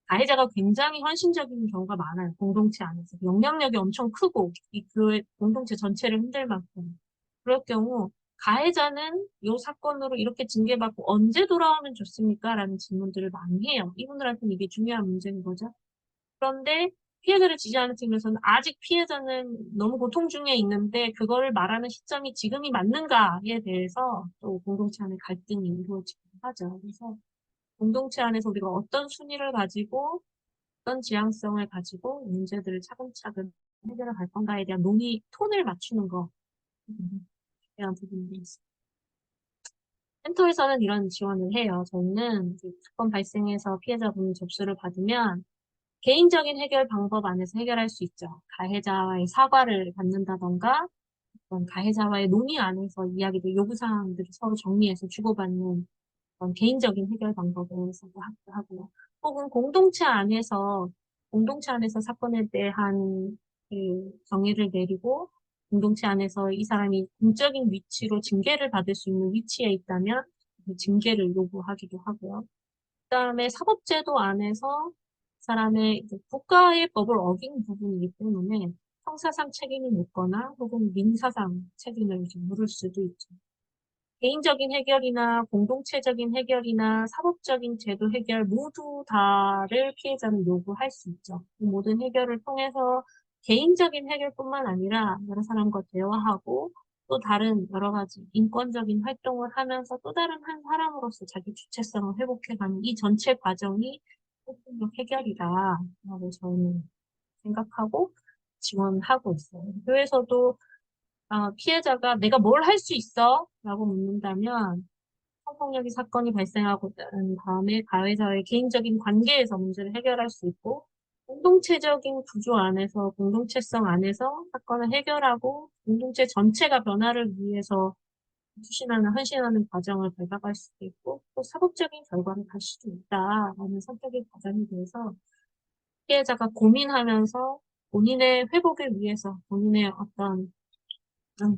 가해자가 굉장히 헌신적인 경우가 많아요. 공동체 안에서. 영향력이 엄청 크고 이 교회 공동체 전체를 흔들 만큼. 그럴 경우 가해자는 이 사건으로 이렇게 징계받고 언제 돌아오면 좋습니까? 라는 질문들을 많이 해요. 이분들한테는 이게 중요한 문제인 거죠. 그런데 피해자를 지지하는 측면에서는 아직 피해자는 너무 고통 중에 있는데 그거를 말하는 시점이 지금이 맞는가에 대해서 또 공동체 안에 갈등이 이루어지기도 하죠. 그래서 공동체 안에서 우리가 어떤 순위를 가지고 어떤 지향성을 가지고 문제들을 차근차근 해결해 갈 건가에 대한 논의 톤을 맞추는 거 대한 부분이 있습니다. 센터에서는 이런 지원을 해요. 저희는 이제 사건 발생해서 피해자분이 접수를 받으면 개인적인 해결 방법 안에서 해결할 수 있죠. 가해자와의 사과를 받는다던가 어떤 가해자와의 논의 안에서 이야기들, 요구사항들을 서로 정리해서 주고받는 그런 개인적인 해결 방법에서도 하고요. 혹은 공동체 안에서 사건에 대한 그 정의를 내리고 공동체 안에서 이 사람이 공적인 위치로 징계를 받을 수 있는 위치에 있다면 그 징계를 요구하기도 하고요. 그다음에 사법제도 안에서 사람의 이제 국가의 법을 어긴 부분이기 때문에 형사상 책임을 묻거나 혹은 민사상 책임을 이제 물을 수도 있죠. 개인적인 해결이나 공동체적인 해결이나 사법적인 제도 해결 모두 다를 피해자는 요구할 수 있죠. 이 모든 해결을 통해서 개인적인 해결뿐만 아니라 여러 사람과 대화하고 또 다른 여러 가지 인권적인 활동을 하면서 또 다른 한 사람으로서 자기 주체성을 회복해가는 이 전체 과정이 폭력적 해결이다라고 저는 생각하고 지원하고 있어요. 교회에서도 피해자가 내가 뭘 할 수 있어? 라고 묻는다면 성폭력이 사건이 발생하고 난 다음에 가해자의 개인적인 관계에서 문제를 해결할 수 있고 공동체적인 구조 안에서 공동체성 안에서 사건을 해결하고 공동체 전체가 변화를 위해서 투신하는 헌신하는 과정을 밟아갈 수도 있고 또 사법적인 결과를 갈 수도 있다라는 선택의 과정에 대해서 피해자가 고민하면서 본인의 회복을 위해서 본인의 어떤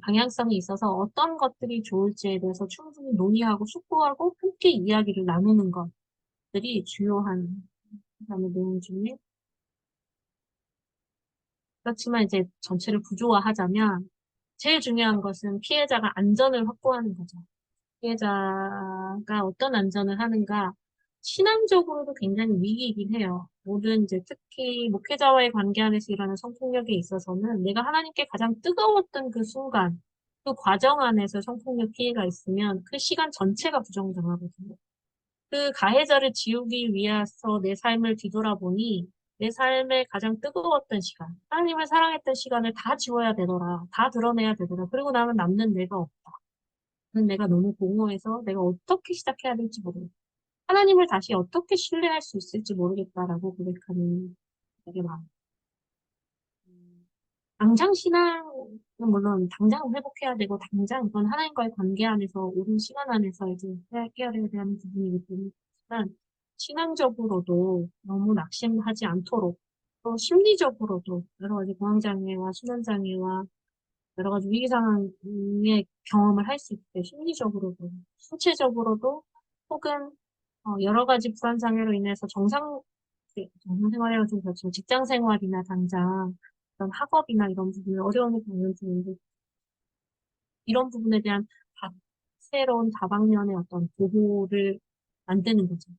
방향성이 있어서 어떤 것들이 좋을지에 대해서 충분히 논의하고 숙고하고 함께 이야기를 나누는 것들이 주요한 그다음에 내용 중에 그렇지만 이제 전체를 구조화하자면 제일 중요한 것은 피해자가 안전을 확보하는 거죠. 피해자가 어떤 안전을 하는가 신앙적으로도 굉장히 위기이긴 해요. 모든 이제 특히 목회자와의 관계 안에서 일어나는 성폭력에 있어서는 내가 하나님께 가장 뜨거웠던 그 순간, 그 과정 안에서 성폭력 피해가 있으면 그 시간 전체가 부정당하거든요. 그 가해자를 지우기 위해서 내 삶을 뒤돌아보니 내 삶의 가장 뜨거웠던 시간, 하나님을 사랑했던 시간을 다 지워야 되더라. 다 드러내야 되더라. 그리고 나면 남는 내가 없다. 내가 너무 공허해서 내가 어떻게 시작해야 될지 모르겠다. 하나님을 다시 어떻게 신뢰할 수 있을지 모르겠다라고 고백하는 되게 많아요. 당장 신앙은 물론 당장 회복해야 되고 당장 그건 하나님과의 관계 안에서 오랜 시간 안에서 이제 해결해야 되는 부분이기 때문이지만 신앙적으로도 너무 낙심하지 않도록 또 심리적으로도 여러 가지 공황장애와 수면장애와 여러 가지 위기 상황의 경험을 할 수 있게 심리적으로도 신체적으로도 혹은 여러 가지 불안 장애로 인해서 정상 생활이라 좀 그렇지만 직장 생활이나 당장 어떤 학업이나 이런 부분에 어려움을 겪는 분들 이런 부분에 대한 새로운 다방면의 어떤 보호를 만드는 거죠.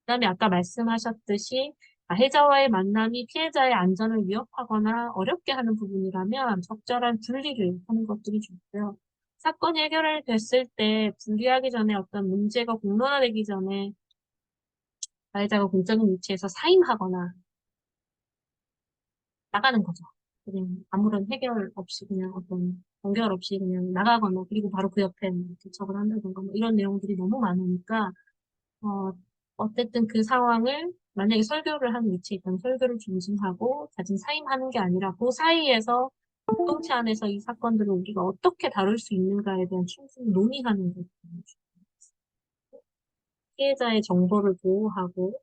그다음에 아까 말씀하셨듯이 가해자와의 만남이 피해자의 안전을 위협하거나 어렵게 하는 부분이라면 적절한 분리를 하는 것들이 좋고요. 사건이 해결됐을 때 분리하기 전에 어떤 문제가 공론화되기 전에 가해자가 공적인 위치에서 사임하거나 나가는 거죠. 그냥 아무런 해결 없이 그냥 어떤 연결 없이 그냥 나가거나 그리고 바로 그 옆에 뭐 대처를 한다던가 뭐 이런 내용들이 너무 많으니까 어쨌든 그 상황을 만약에 설교를 하는 위치에 있다면 설교를 중심하고 자진 사임하는 게 아니라 그 사이에서 공동체 안에서 이 사건들을 우리가 어떻게 다룰 수 있는가에 대한 충분히 논의하는 것. 피해자의 정보를 보호하고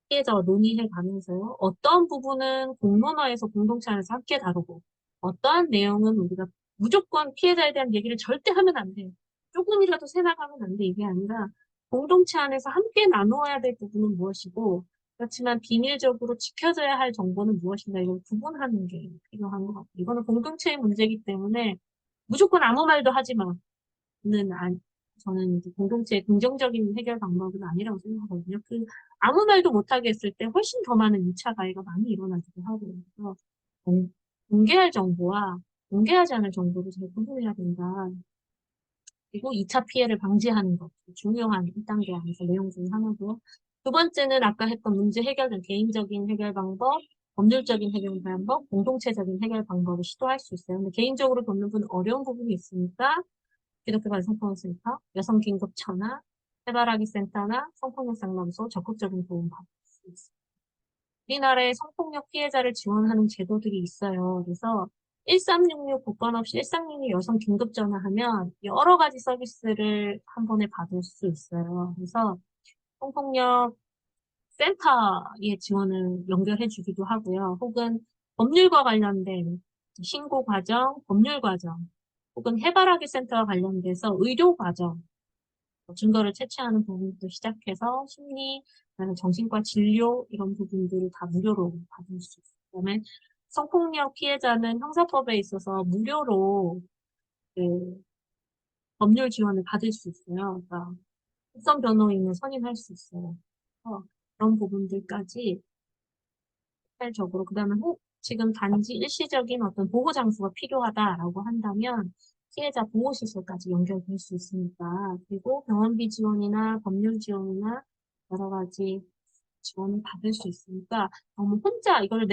피해자와 논의해 가면서 어떤 부분은 공론화에서 공동체 안에서 함께 다루고 어떠한 내용은 우리가 무조건 피해자에 대한 얘기를 절대 하면 안 돼요. 조금이라도 새나가면 안 돼. 이게 아니라 공동체 안에서 함께 나누어야 될 부분은 무엇이고 그렇지만 비밀적으로 지켜져야 할 정보는 무엇인가 이걸 구분하는 게 필요한 것 같아요. 이거는 공동체의 문제이기 때문에 무조건 아무 말도 하지 마는 저는 이제 공동체의 긍정적인 해결 방법은 아니라고 생각하거든요. 아무 말도 못하게 했을 때 훨씬 더 많은 2차 가해가 많이 일어나기도 하고, 그래서 공개할 정보와 공개하지 않을 정보를 잘 구분해야 된다. 그리고 2차 피해를 방지하는 것, 중요한 1단계 안에서 내용 중에 하나고요. 두 번째는 아까 했던 문제 해결은 개인적인 해결 방법, 법률적인 해결 방법, 공동체적인 해결 방법을 시도할 수 있어요. 근데 개인적으로 돕는 분은 어려운 부분이 있으니까 기독교관 성폭력센터, 여성긴급처나 해바라기 센터나 성폭력 상담소 적극적인 도움 받을 수 있습니다. 우리나라에 성폭력 피해자를 지원하는 제도들이 있어요. 그래서 1366 복권 없이 1366 여성 긴급 전화하면 여러 가지 서비스를 한 번에 받을 수 있어요. 그래서 성폭력 센터의 지원을 연결해 주기도 하고요. 혹은 법률과 관련된 신고 과정, 법률 과정, 혹은 해바라기 센터와 관련돼서 의료 과정, 증거를 채취하는 부분부터 시작해서 심리, 그다음에 정신과 진료 이런 부분들을 다 무료로 받을 수 있어요. 그다음에 성폭력 피해자는 형사법에 있어서 무료로 그 법률 지원을 받을 수 있어요. 그러니까 특선 변호인을 선임할 수 있어요. 그런 부분들까지 적으로 그다음에 지금 단지 일시적인 어떤 보호 장소가 필요하다라고 한다면 피해자 보호시설까지 연결될 수 있으니까 그리고 병원비 지원이나 법률 지원이나 여러 가지 지원을 받을 수 있으니까 너무 혼자 이걸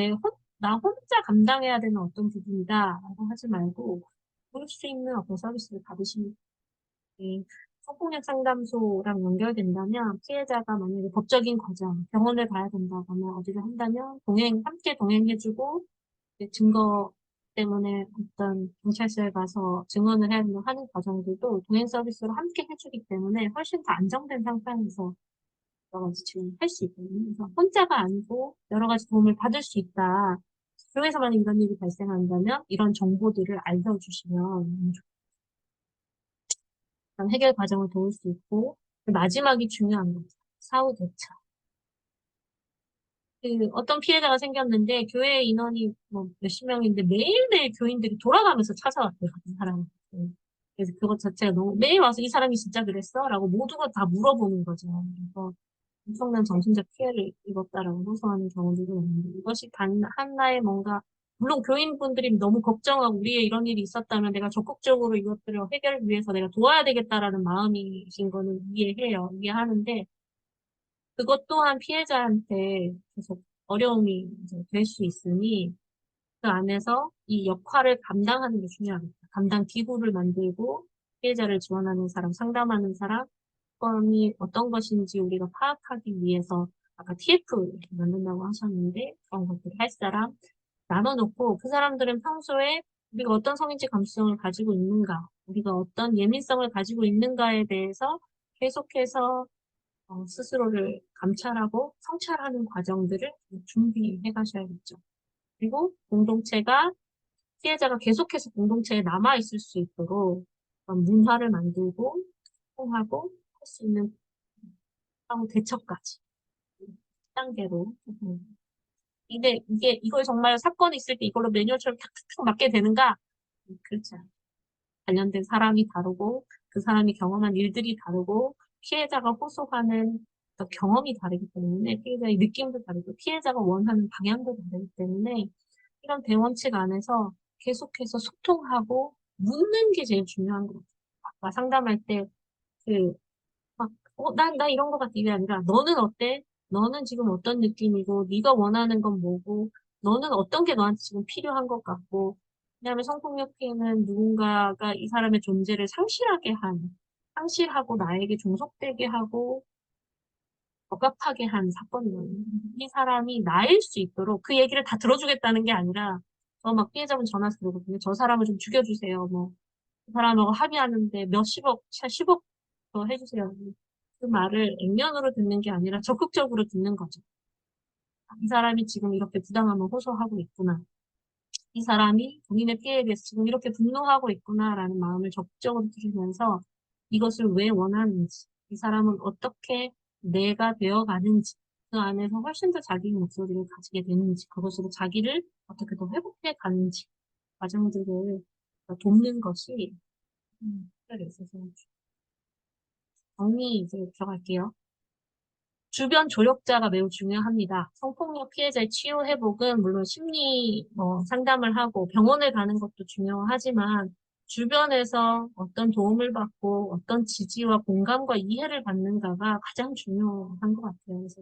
나 혼자 감당해야 되는 어떤 부분이다라고 하지 말고 그럴 수 있는 어떤 서비스를 받으시는 이 성폭력 상담소랑 연결된다면 피해자가 만약에 법적인 과정, 병원을 가야 된다거나 어디를 한다면 함께 동행해주고 증거 때문에 어떤 경찰서에 가서 증언을 해야 하는 과정들도 동행 서비스로 함께 해주기 때문에 훨씬 더 안정된 상태에서 여러 가지 지원을 할 수 있거든요. 그래서 혼자가 아니고 여러 가지 도움을 받을 수 있다. 교회에서 만약 이런 일이 발생한다면 이런 정보들을 알려주시면 해결 과정을 도울 수 있고 마지막이 중요한 거죠. 사후 대처. 어떤 피해자가 생겼는데 교회 인원이 뭐 몇십 명인데 매일매일 교인들이 돌아가면서 찾아왔대요. 그 사람. 그래서 그것 자체가 너무 매일 와서 이 사람이 진짜 그랬어? 라고 모두가 다 물어보는 거죠. 그래서 엄청난 정신적 피해를 입었다라고 호소하는 경우들도 있는데 이것이 단 하나의 뭔가 물론 교인분들이 너무 걱정하고 우리의 이런 일이 있었다면 내가 적극적으로 이것들을 해결을 위해서 내가 도와야 되겠다라는 마음이신 거는 이해해요. 이해하는데 그것 또한 피해자한테 계속 어려움이 될 수 있으니 그 안에서 이 역할을 감당하는 게 중요합니다. 감당 기구를 만들고 피해자를 지원하는 사람, 상담하는 사람, 건이 어떤 것인지 우리가 파악하기 위해서 아까 TF 이렇게 만든다고 하셨는데 그런 것들을 할 사람 나눠놓고 그 사람들은 평소에 우리가 어떤 성인지 감수성을 가지고 있는가, 우리가 어떤 예민성을 가지고 있는가에 대해서 계속해서 스스로를 감찰하고 성찰하는 과정들을 준비해 가셔야겠죠. 그리고 피해자가 계속해서 공동체에 남아있을 수 있도록 문화를 만들고, 소통하고, 할 수 있는 상호 대처까지. 단계로. 이걸 정말 사건이 있을 때 이걸로 매뉴얼처럼 탁탁탁 맞게 되는가? 그렇지 않아요. 관련된 사람이 다르고, 그 사람이 경험한 일들이 다르고, 피해자가 호소하는 어떤 경험이 다르기 때문에, 피해자의 느낌도 다르고, 피해자가 원하는 방향도 다르기 때문에, 이런 대원칙 안에서 계속해서 소통하고, 묻는 게 제일 중요한 것 같아요. 아까 상담할 때, 그, 나 이런 거 같아. 이게 아니라, 너는 어때? 너는 지금 어떤 느낌이고, 네가 원하는 건 뭐고, 너는 어떤 게 너한테 지금 필요한 것 같고, 왜냐하면 성폭력 피해는 누군가가 이 사람의 존재를 상실하고 나에게 종속되게 하고, 억압하게 한 사건이거든요. 이 사람이 나일 수 있도록 그 얘기를 다 들어주겠다는 게 아니라, 막 피해자분 전화해서 그러거든요. 저 사람을 좀 죽여주세요. 뭐, 그 사람하고 합의하는데 몇십억, 10억 더 해주세요. 그 말을 액면으로 듣는 게 아니라 적극적으로 듣는 거죠. 이 사람이 지금 이렇게 부당함을 호소하고 있구나. 이 사람이 본인의 피해에 대해서 지금 이렇게 분노하고 있구나라는 마음을 적극적으로 들으면서 이것을 왜 원하는지, 이 사람은 어떻게 내가 되어가는지, 그 안에서 훨씬 더 자기의 목소리를 가지게 되는지, 그것으로 자기를 어떻게 더 회복해 가는지, 과정들을 돕는 것이 특별히 있어서 정리 이제 들어갈게요. 주변 조력자가 매우 중요합니다. 성폭력 피해자의 치유 회복은 물론 심리 상담을 하고 병원에 가는 것도 중요하지만 주변에서 어떤 도움을 받고 어떤 지지와 공감과 이해를 받는가가 가장 중요한 것 같아요. 그래서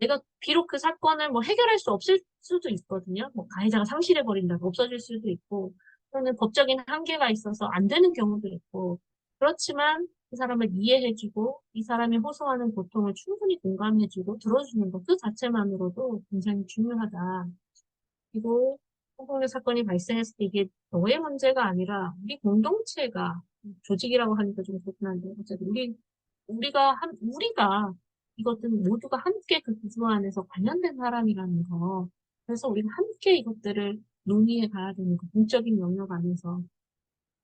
내가 비록 그 사건을 해결할 수 없을 수도 있거든요. 가해자가 상실해버린다고 없어질 수도 있고 또는 법적인 한계가 있어서 안 되는 경우도 있고 그렇지만 그 사람을 이해해주고 이 사람이 호소하는 고통을 충분히 공감해주고 들어주는 것 그 자체만으로도 굉장히 중요하다. 그리고 성폭력 사건이 발생했을 때 이게 너의 문제가 아니라 우리 공동체가 조직이라고 하니까 좀 그렇긴 한데 어쨌든 우리가 이것들은 모두가 함께 그 구조 안에서 관련된 사람이라는 거. 그래서 우리가 함께 이것들을 논의해 가야 되는 그 공적인 영역 안에서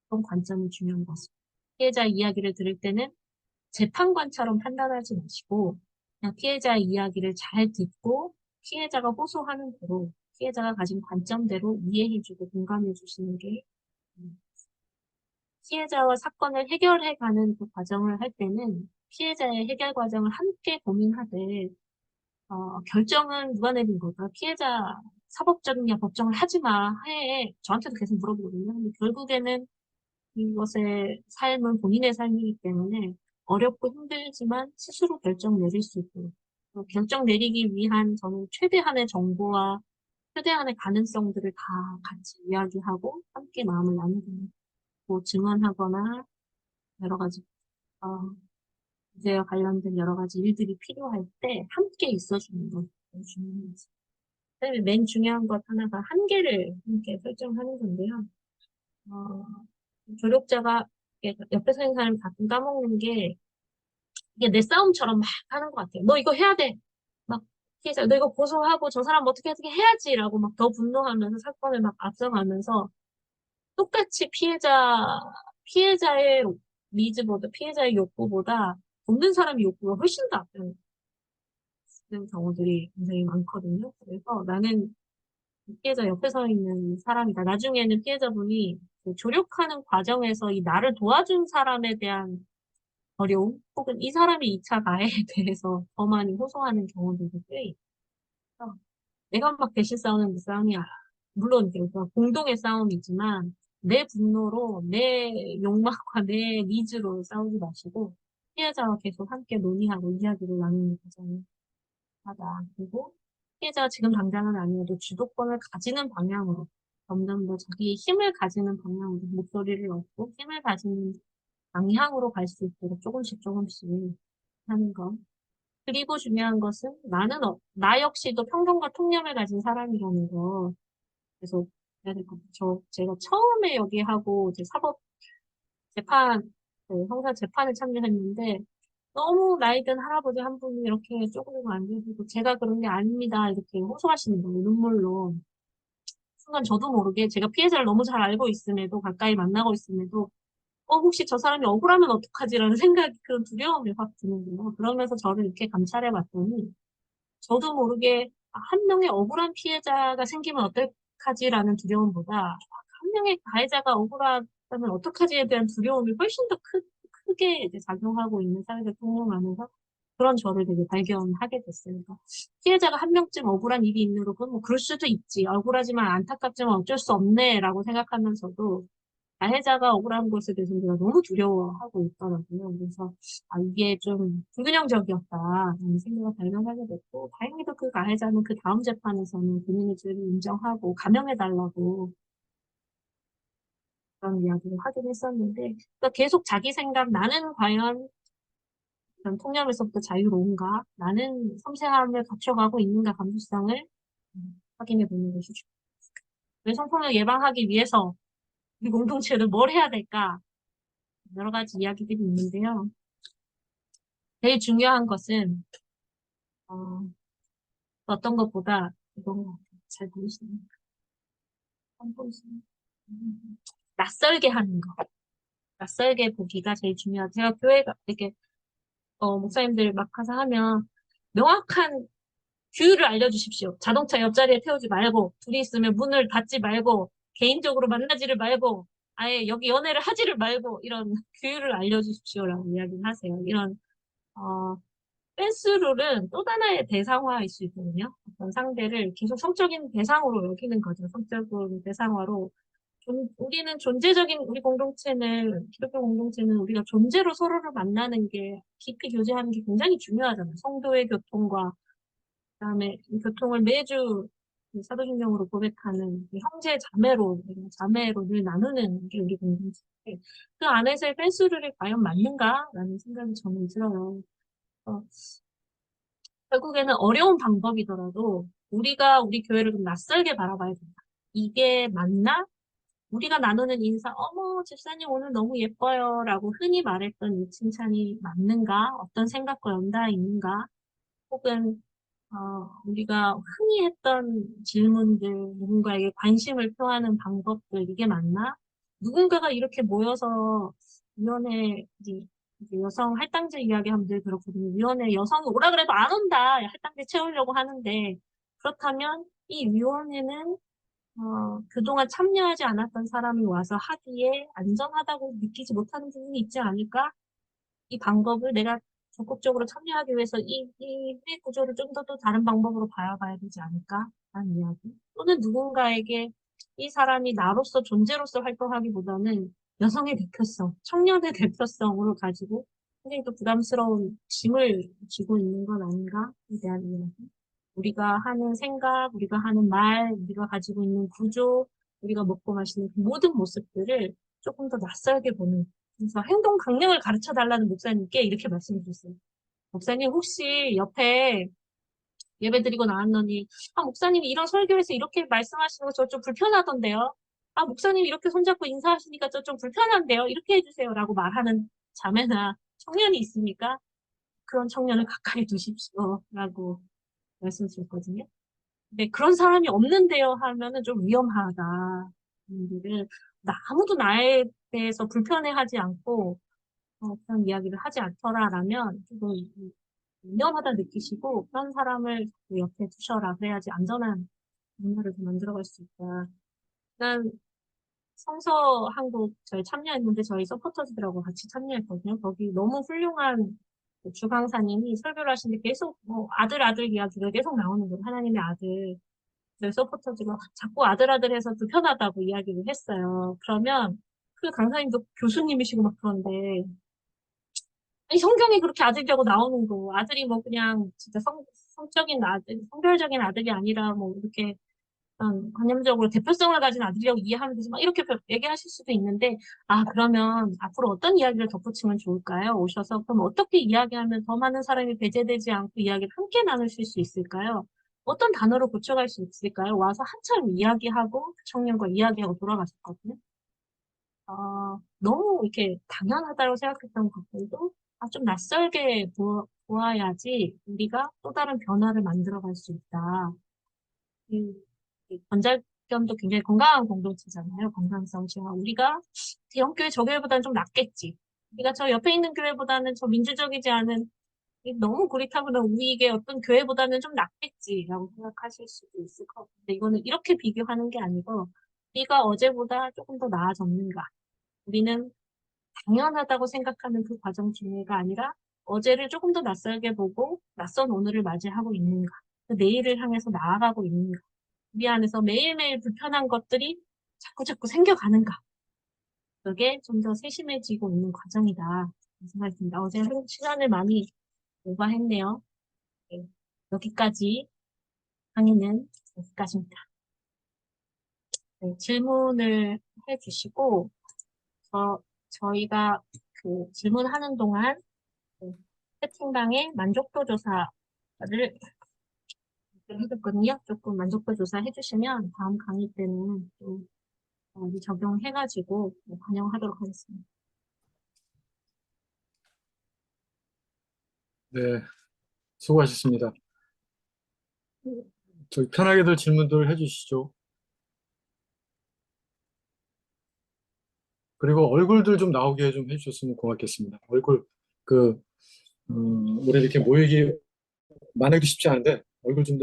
그런 관점이 중요한 것 같습니다. 피해자 이야기를 들을 때는 재판관처럼 판단하지 마시고 그냥 피해자의 이야기를 잘 듣고 피해자가 호소하는 대로 피해자가 가진 관점대로 이해해주고 공감해주시는 게 피해자와 사건을 해결해가는 그 과정을 할 때는 피해자의 해결 과정을 함께 고민하되 결정은 누가 내린 걸까? 피해자 사법적이냐 법정을 하지 마. 해. 저한테도 계속 물어보거든요. 근데 결국에는 이것의 삶은 본인의 삶이기 때문에 어렵고 힘들지만 스스로 결정 내릴 수 있고 결정 내리기 위한 저는 최대한의 정보와 최대한의 가능성들을 다 같이 이야기하고 함께 마음을 나누고 뭐 증언하거나 여러 가지 문제와 관련된 여러 가지 일들이 필요할 때 함께 있어주는 것 중요합니다. 그다음에 맨 중요한 것 하나가 한계를 함께 설정하는 건데요. 조력자가 옆에 서 있는 사람이 가끔 까먹는 게 이게 내 싸움처럼 막 하는 것 같아요. 너 이거 해야 돼. 막 피해자 너 이거 고소하고 저 사람 어떻게 해야지라고 막 더 분노하면서 사건을 막 앞서가면서 똑같이 피해자의 니즈보다 피해자의 욕구보다 돕는 사람의 욕구가 훨씬 더 앞서는 경우들이 굉장히 많거든요. 그래서 나는 피해자 옆에 서 있는 사람이다. 나중에는 피해자분이 그 조력하는 과정에서 이 나를 도와준 사람에 대한 어려움, 혹은 이 사람이 2차 가해에 대해서 더 많이 호소하는 경우들도 꽤 있어요. 내가 막 대신 싸우는 싸움이야. 물론 이게 공동의 싸움이지만 내 분노로, 내 욕망과 내 니즈로 싸우지 마시고 피해자와 계속 함께 논의하고 이야기를 나누는 과정을 하다. 그리고 피해자가 지금 당장은 아니어도 주도권을 가지는 방향으로 점점 더 자기의 힘을 가지는 방향으로 목소리를 얻고 힘을 가지는 방향으로 갈 수 있도록 조금씩 하는 것. 그리고 중요한 것은 나 역시도 평등과 통념을 가진 사람이라는 거. 그래서 해야 될 것 같아요. 제가 처음에 여기 하고 이제 사법 재판, 그 형사 재판에 참여했는데 너무 나이 든 할아버지 한 분이 이렇게 쪼그리고 앉으시고 제가 그런 게 아닙니다. 이렇게 호소하시는 거예요. 눈물로. 순간 저도 모르게 제가 피해자를 너무 잘 알고 있음에도 가까이 만나고 있음에도 혹시 저 사람이 억울하면 어떡하지라는 생각이 그런 두려움이 확 드는 거예요. 그러면서 저를 이렇게 감찰해 봤더니 저도 모르게 한 명의 억울한 피해자가 생기면 어떡하지라는 두려움보다 한 명의 가해자가 억울하다면 어떡하지에 대한 두려움이 훨씬 더 크게 이제 작용하고 있는 사회적 통념하면서 그런 저를 되게 발견하게 됐어요. 그러니까 피해자가 한 명쯤 억울한 일이 있는 거고 뭐 그럴 수도 있지. 억울하지만 안타깝지만 어쩔 수 없네라고 생각하면서도 가해자가 억울한 것에 대해서 우리가 너무 두려워하고 있더라고요. 그래서 이게 좀 불균형적이었다라는 생각을 발견하게 됐고 다행히도 그 가해자는 그 다음 재판에서는 본인의 죄를 인정하고 감형해달라고 그런 이야기를 하긴 했었는데 그러니까 계속 자기 생각 나는 과연 이런 통념에서부터 자유로운가? 나는 섬세함을 갖춰가고 있는가 감수성을 확인해 보는 것이 중요합니다. 성폭력 예방하기 위해서 우리 공동체는 뭘 해야 될까? 여러 가지 이야기들이 있는데요. 제일 중요한 것은 어떤 것보다 이건 것 같아요. 잘 보이시나요? 안 보이시나요? 낯설게 하는 거. 낯설게 보기가 제일 중요하죠. 제가 교회가 이렇게 목사님들 막 가서 하면 명확한 규율을 알려주십시오. 자동차 옆자리에 태우지 말고 둘이 있으면 문을 닫지 말고 개인적으로 만나지를 말고 아예 여기 연애를 하지를 말고 이런 규율을 알려주십시오라고 이야기를 하세요. 이런 댄스룰은 또 하나의 대상화일 수 있거든요. 어떤 상대를 계속 성적인 대상으로 여기는 거죠. 성적인 대상화로. 우리는 존재적인 우리 공동체는, 기독교 공동체는 우리가 존재로 서로를 만나는 게, 깊이 교제하는 게 굉장히 중요하잖아요. 성도의 교통과, 그다음에 이 교통을 매주 사도신경으로 고백하는 형제 자매로 늘 나누는 게 우리 공동체인데, 그 안에서의 댄스룰이 과연 맞는가라는 생각이 저는 들어요. 어, 결국에는 어려운 방법이더라도 우리가 우리 교회를 좀 낯설게 바라봐야 된다. 이게 맞나? 우리가 나누는 인사, 어머, 집사님 오늘 너무 예뻐요. 라고 흔히 말했던 이 칭찬이 맞는가? 어떤 생각과 연달아 있는가? 혹은 우리가 흔히 했던 질문들, 누군가에게 관심을 표하는 방법들, 이게 맞나? 누군가가 이렇게 모여서 위원회, 이제 여성 할당제 이야기하면 늘 그렇거든요. 위원회 여성이 오라 그래도 안 온다. 할당제 채우려고 하는데, 그렇다면 이 위원회는 그동안 참여하지 않았던 사람이 와서 하기에 안전하다고 느끼지 못하는 부분이 있지 않을까? 이 방법을 내가 적극적으로 참여하기 위해서 이 회의 구조를 좀 더 또 다른 방법으로 봐야 되지 않을까? 라는 이야기. 또는 누군가에게 이 사람이 나로서 존재로서 활동하기보다는 여성의 대표성, 청년의 대표성으로 가지고 굉장히 또 부담스러운 짐을 지고 있는 건 아닌가에 대한 이야기. 우리가 하는 생각, 우리가 하는 말, 우리가 가지고 있는 구조, 우리가 먹고 마시는 그 모든 모습들을 조금 더 낯설게 보는. 그래서 행동 강령을 가르쳐 달라는 목사님께 이렇게 말씀드렸어요. 목사님 혹시 옆에 예배 드리고 나왔더니, 목사님이 이런 설교에서 이렇게 말씀하시는 거 저 좀 불편하던데요. 목사님이 이렇게 손잡고 인사하시니까 저 좀 불편한데요. 이렇게 해주세요. 라고 말하는 자매나 청년이 있습니까? 그런 청년을 가까이 두십시오. 라고 말씀드렸거든요. 근데 그런 사람이 없는데요 하면은 좀 위험하다. 분들은 아무도 나에 대해서 불편해하지 않고 그런 이야기를 하지 않더라라면 조금 위험하다 느끼시고 그런 사람을 옆에 두셔라. 그래야지 안전한 문화를 좀 만들어갈 수 있다. 일단 성서 한국 저희 참여했는데 저희 서포터즈들하고 같이 참여했거든요. 거기 너무 훌륭한 그 주강사님이 설교를 하시는데 계속 뭐 아들 이야기가 계속 나오는 거예요. 하나님의 아들. 저희 서포터즈가 자꾸 아들 해서 불편하다고 이야기를 했어요. 그러면 그 강사님도 교수님이시고 막 그런데 아니 성경에 그렇게 아들이라고 나오는 거 아들이 뭐 그냥 진짜 성적인 아들, 성별적인 아들이 아니라 뭐 이렇게 관념적으로 대표성을 가진 아들이라고 이해하면 되지 만 이렇게 얘기하실 수도 있는데 그러면 앞으로 어떤 이야기를 덧붙이면 좋을까요? 오셔서 그럼 어떻게 이야기하면 더 많은 사람이 배제되지 않고 이야기를 함께 나누실 수 있을까요? 어떤 단어로 고쳐갈 수 있을까요? 와서 한참 이야기하고 그 청년과 이야기하고 돌아가셨거든요. 너무 이렇게 당연하다고 생각했던 것들도 좀 낯설게 보아야지 우리가 또 다른 변화를 만들어갈 수 있다. 이 건설견도 굉장히 건강한 공동체잖아요. 건강성 지향. 우리가 대형교회 저 교회보다는 좀 낫겠지. 우리가 저 옆에 있는 교회보다는 저 민주적이지 않은 너무 고리타분한 우익의 어떤 교회보다는 좀 낫겠지라고 생각하실 수도 있을 것 같은데 이거는 이렇게 비교하는 게 아니고 우리가 어제보다 조금 더 나아졌는가. 우리는 당연하다고 생각하는 그 과정 중에가 아니라 어제를 조금 더 낯설게 보고 낯선 오늘을 맞이하고 있는가. 그 내일을 향해서 나아가고 있는가. 우리 안에서 매일매일 불편한 것들이 자꾸자꾸 생겨가는가. 그게 좀 더 세심해지고 있는 과정이다. 생각이 듭니다. 어제 시간을 많이 오버했네요. 네, 여기까지, 강의는 여기까지입니다. 네, 질문을 해주시고, 저희가 그 질문하는 동안 그 채팅방에 만족도 조사를 해줬거든요. 조금 만족도 조사 해주시면 다음 강의 때는 좀 적용해가지고 반영하도록 하겠습니다. 네, 수고하셨습니다. 저기 편하게들 질문들 해주시죠. 그리고 얼굴들 좀 나오게 좀 해주셨으면 고맙겠습니다. 얼굴, 그, 우리 이렇게 모이기 만나기 쉽지 않은데, 얼굴 좀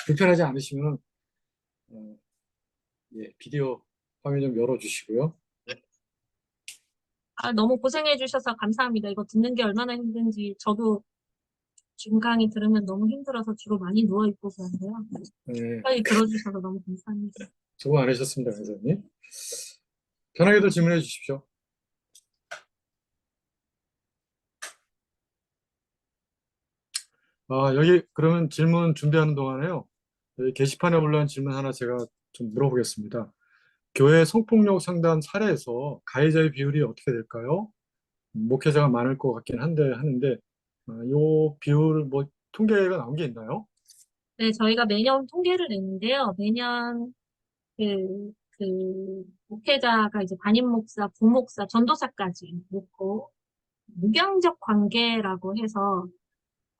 불편하지 않으시면, 비디오 화면 좀 열어주시고요. 너무 고생해 주셔서 감사합니다. 이거 듣는 게 얼마나 힘든지 저도 지금 강의 들으면 너무 힘들어서 주로 많이 누워있고 그런데요. 네, 빨리 들어주셔서 너무 감사합니다. 수고 많으셨습니다, 강사님. 편하게들 질문해 주십시오. 여기 그러면 질문 준비하는 동안에요. 여기 게시판에 올라온 질문 하나 제가 좀 물어보겠습니다. 교회 성폭력 상담 사례에서 가해자의 비율이 어떻게 될까요? 목회자가 많을 것 같긴 하는데, 요 비율 뭐 통계가 나온 게 있나요? 네, 저희가 매년 통계를 내는데요. 매년 목회자가 이제 담임 목사, 부목사, 전도사까지 놓고 무경적 관계라고 해서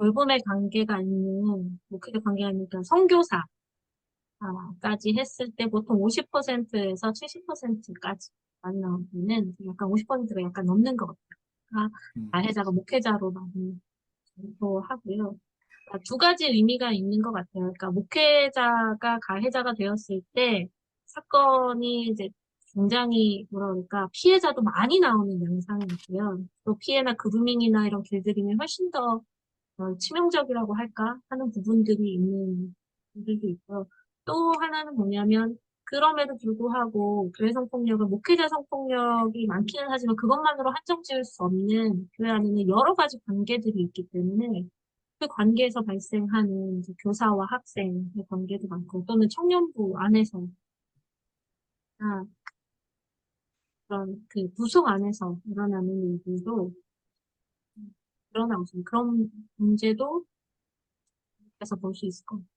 돌봄의 관계가 있는, 목회의 관계가 있는 그런 선교사, 까지 했을 때 보통 50%에서 70%까지 만나는 약간 50%가 약간 넘는 것 같아요. 가해자가 목회자로 많이 하고요. 두 가지 의미가 있는 것 같아요. 그러니까 목회자가 가해자가 되었을 때 사건이 이제 굉장히 뭐라 그럴까 피해자도 많이 나오는 양상이고요. 또 피해나 그루밍이나 이런 길들임이 훨씬 더 치명적이라고 할까 하는 부분들이 있는 분들도 있고요. 또 하나는 뭐냐면 그럼에도 불구하고 교회 성폭력은 목회자 성폭력이 많기는 하지만 그것만으로 한정 지을 수 없는 교회 안에는 여러 가지 관계들이 있기 때문에 그 관계에서 발생하는 이제 교사와 학생의 관계도 많고 또는 청년부 안에서 그런 그 부속 안에서 일어나는 일들도 일어나고 있습니다. 그런 문제도 그래서 볼 수 있을 겁니다.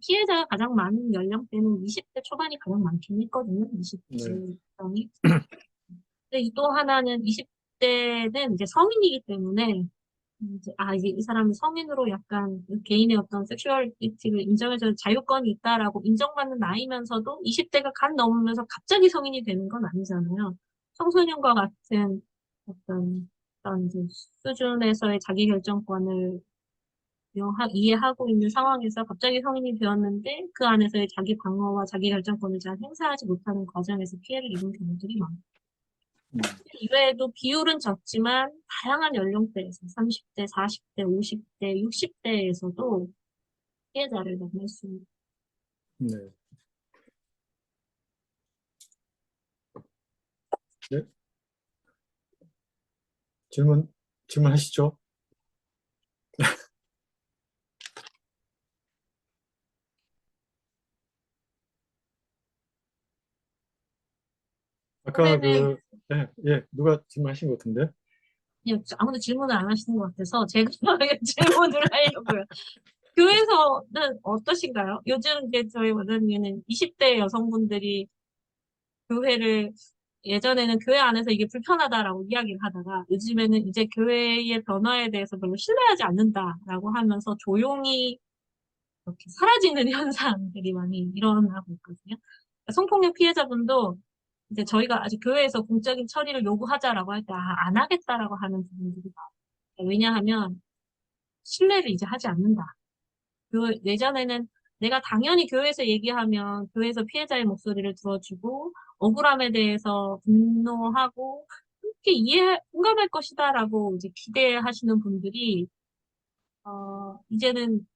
피해자가 가장 많은 연령대는 20대 초반이 가장 많긴 했거든요. 네. 20대 정이. 근데 또 하나는 20대는 이제 성인이기 때문에 이제 이 사람은 성인으로 약간 개인의 어떤 섹슈얼리티를 인정해서 자유권이 있다라고 인정받는 나이면서도 20대가 간 넘으면서 갑자기 성인이 되는 건 아니잖아요. 청소년과 같은 어떤 이제 수준에서의 자기결정권을 이해하고 있는 상황에서 갑자기 성인이 되었는데 그 안에서의 자기 방어와 자기 결정권을 잘 행사하지 못하는 과정에서 피해를 입은 경우들이 많아요. 이외에도 비율은 적지만 다양한 연령대에서 30대, 40대, 50대, 60대에서도 피해자를 만날 수 있는. 네. 네. 질문하시죠. 아까 이번에는 누가 질문하신 것 같은데? 그냥 아무도 질문을 안 하시는 것 같아서 제가 질문을 하려고요. 교회에서는 어떠신가요? 요즘 이제 저희 원장님은 20대 여성분들이 교회를 예전에는 교회 안에서 이게 불편하다라고 이야기를 하다가 요즘에는 이제 교회의 변화에 대해서 별로 신뢰하지 않는다라고 하면서 조용히 이렇게 사라지는 현상들이 많이 일어나고 있거든요. 성폭력 피해자분도 이제 저희가 아직 교회에서 공적인 처리를 요구하자라고 할 때 안 하겠다라고 하는 부분들이 많아요. 왜냐하면 신뢰를 이제 하지 않는다. 예전에는 내가 당연히 교회에서 얘기하면 교회에서 피해자의 목소리를 들어주고 억울함에 대해서 분노하고 함께 공감할 것이다라고 이제 기대하시는 분들이 이제는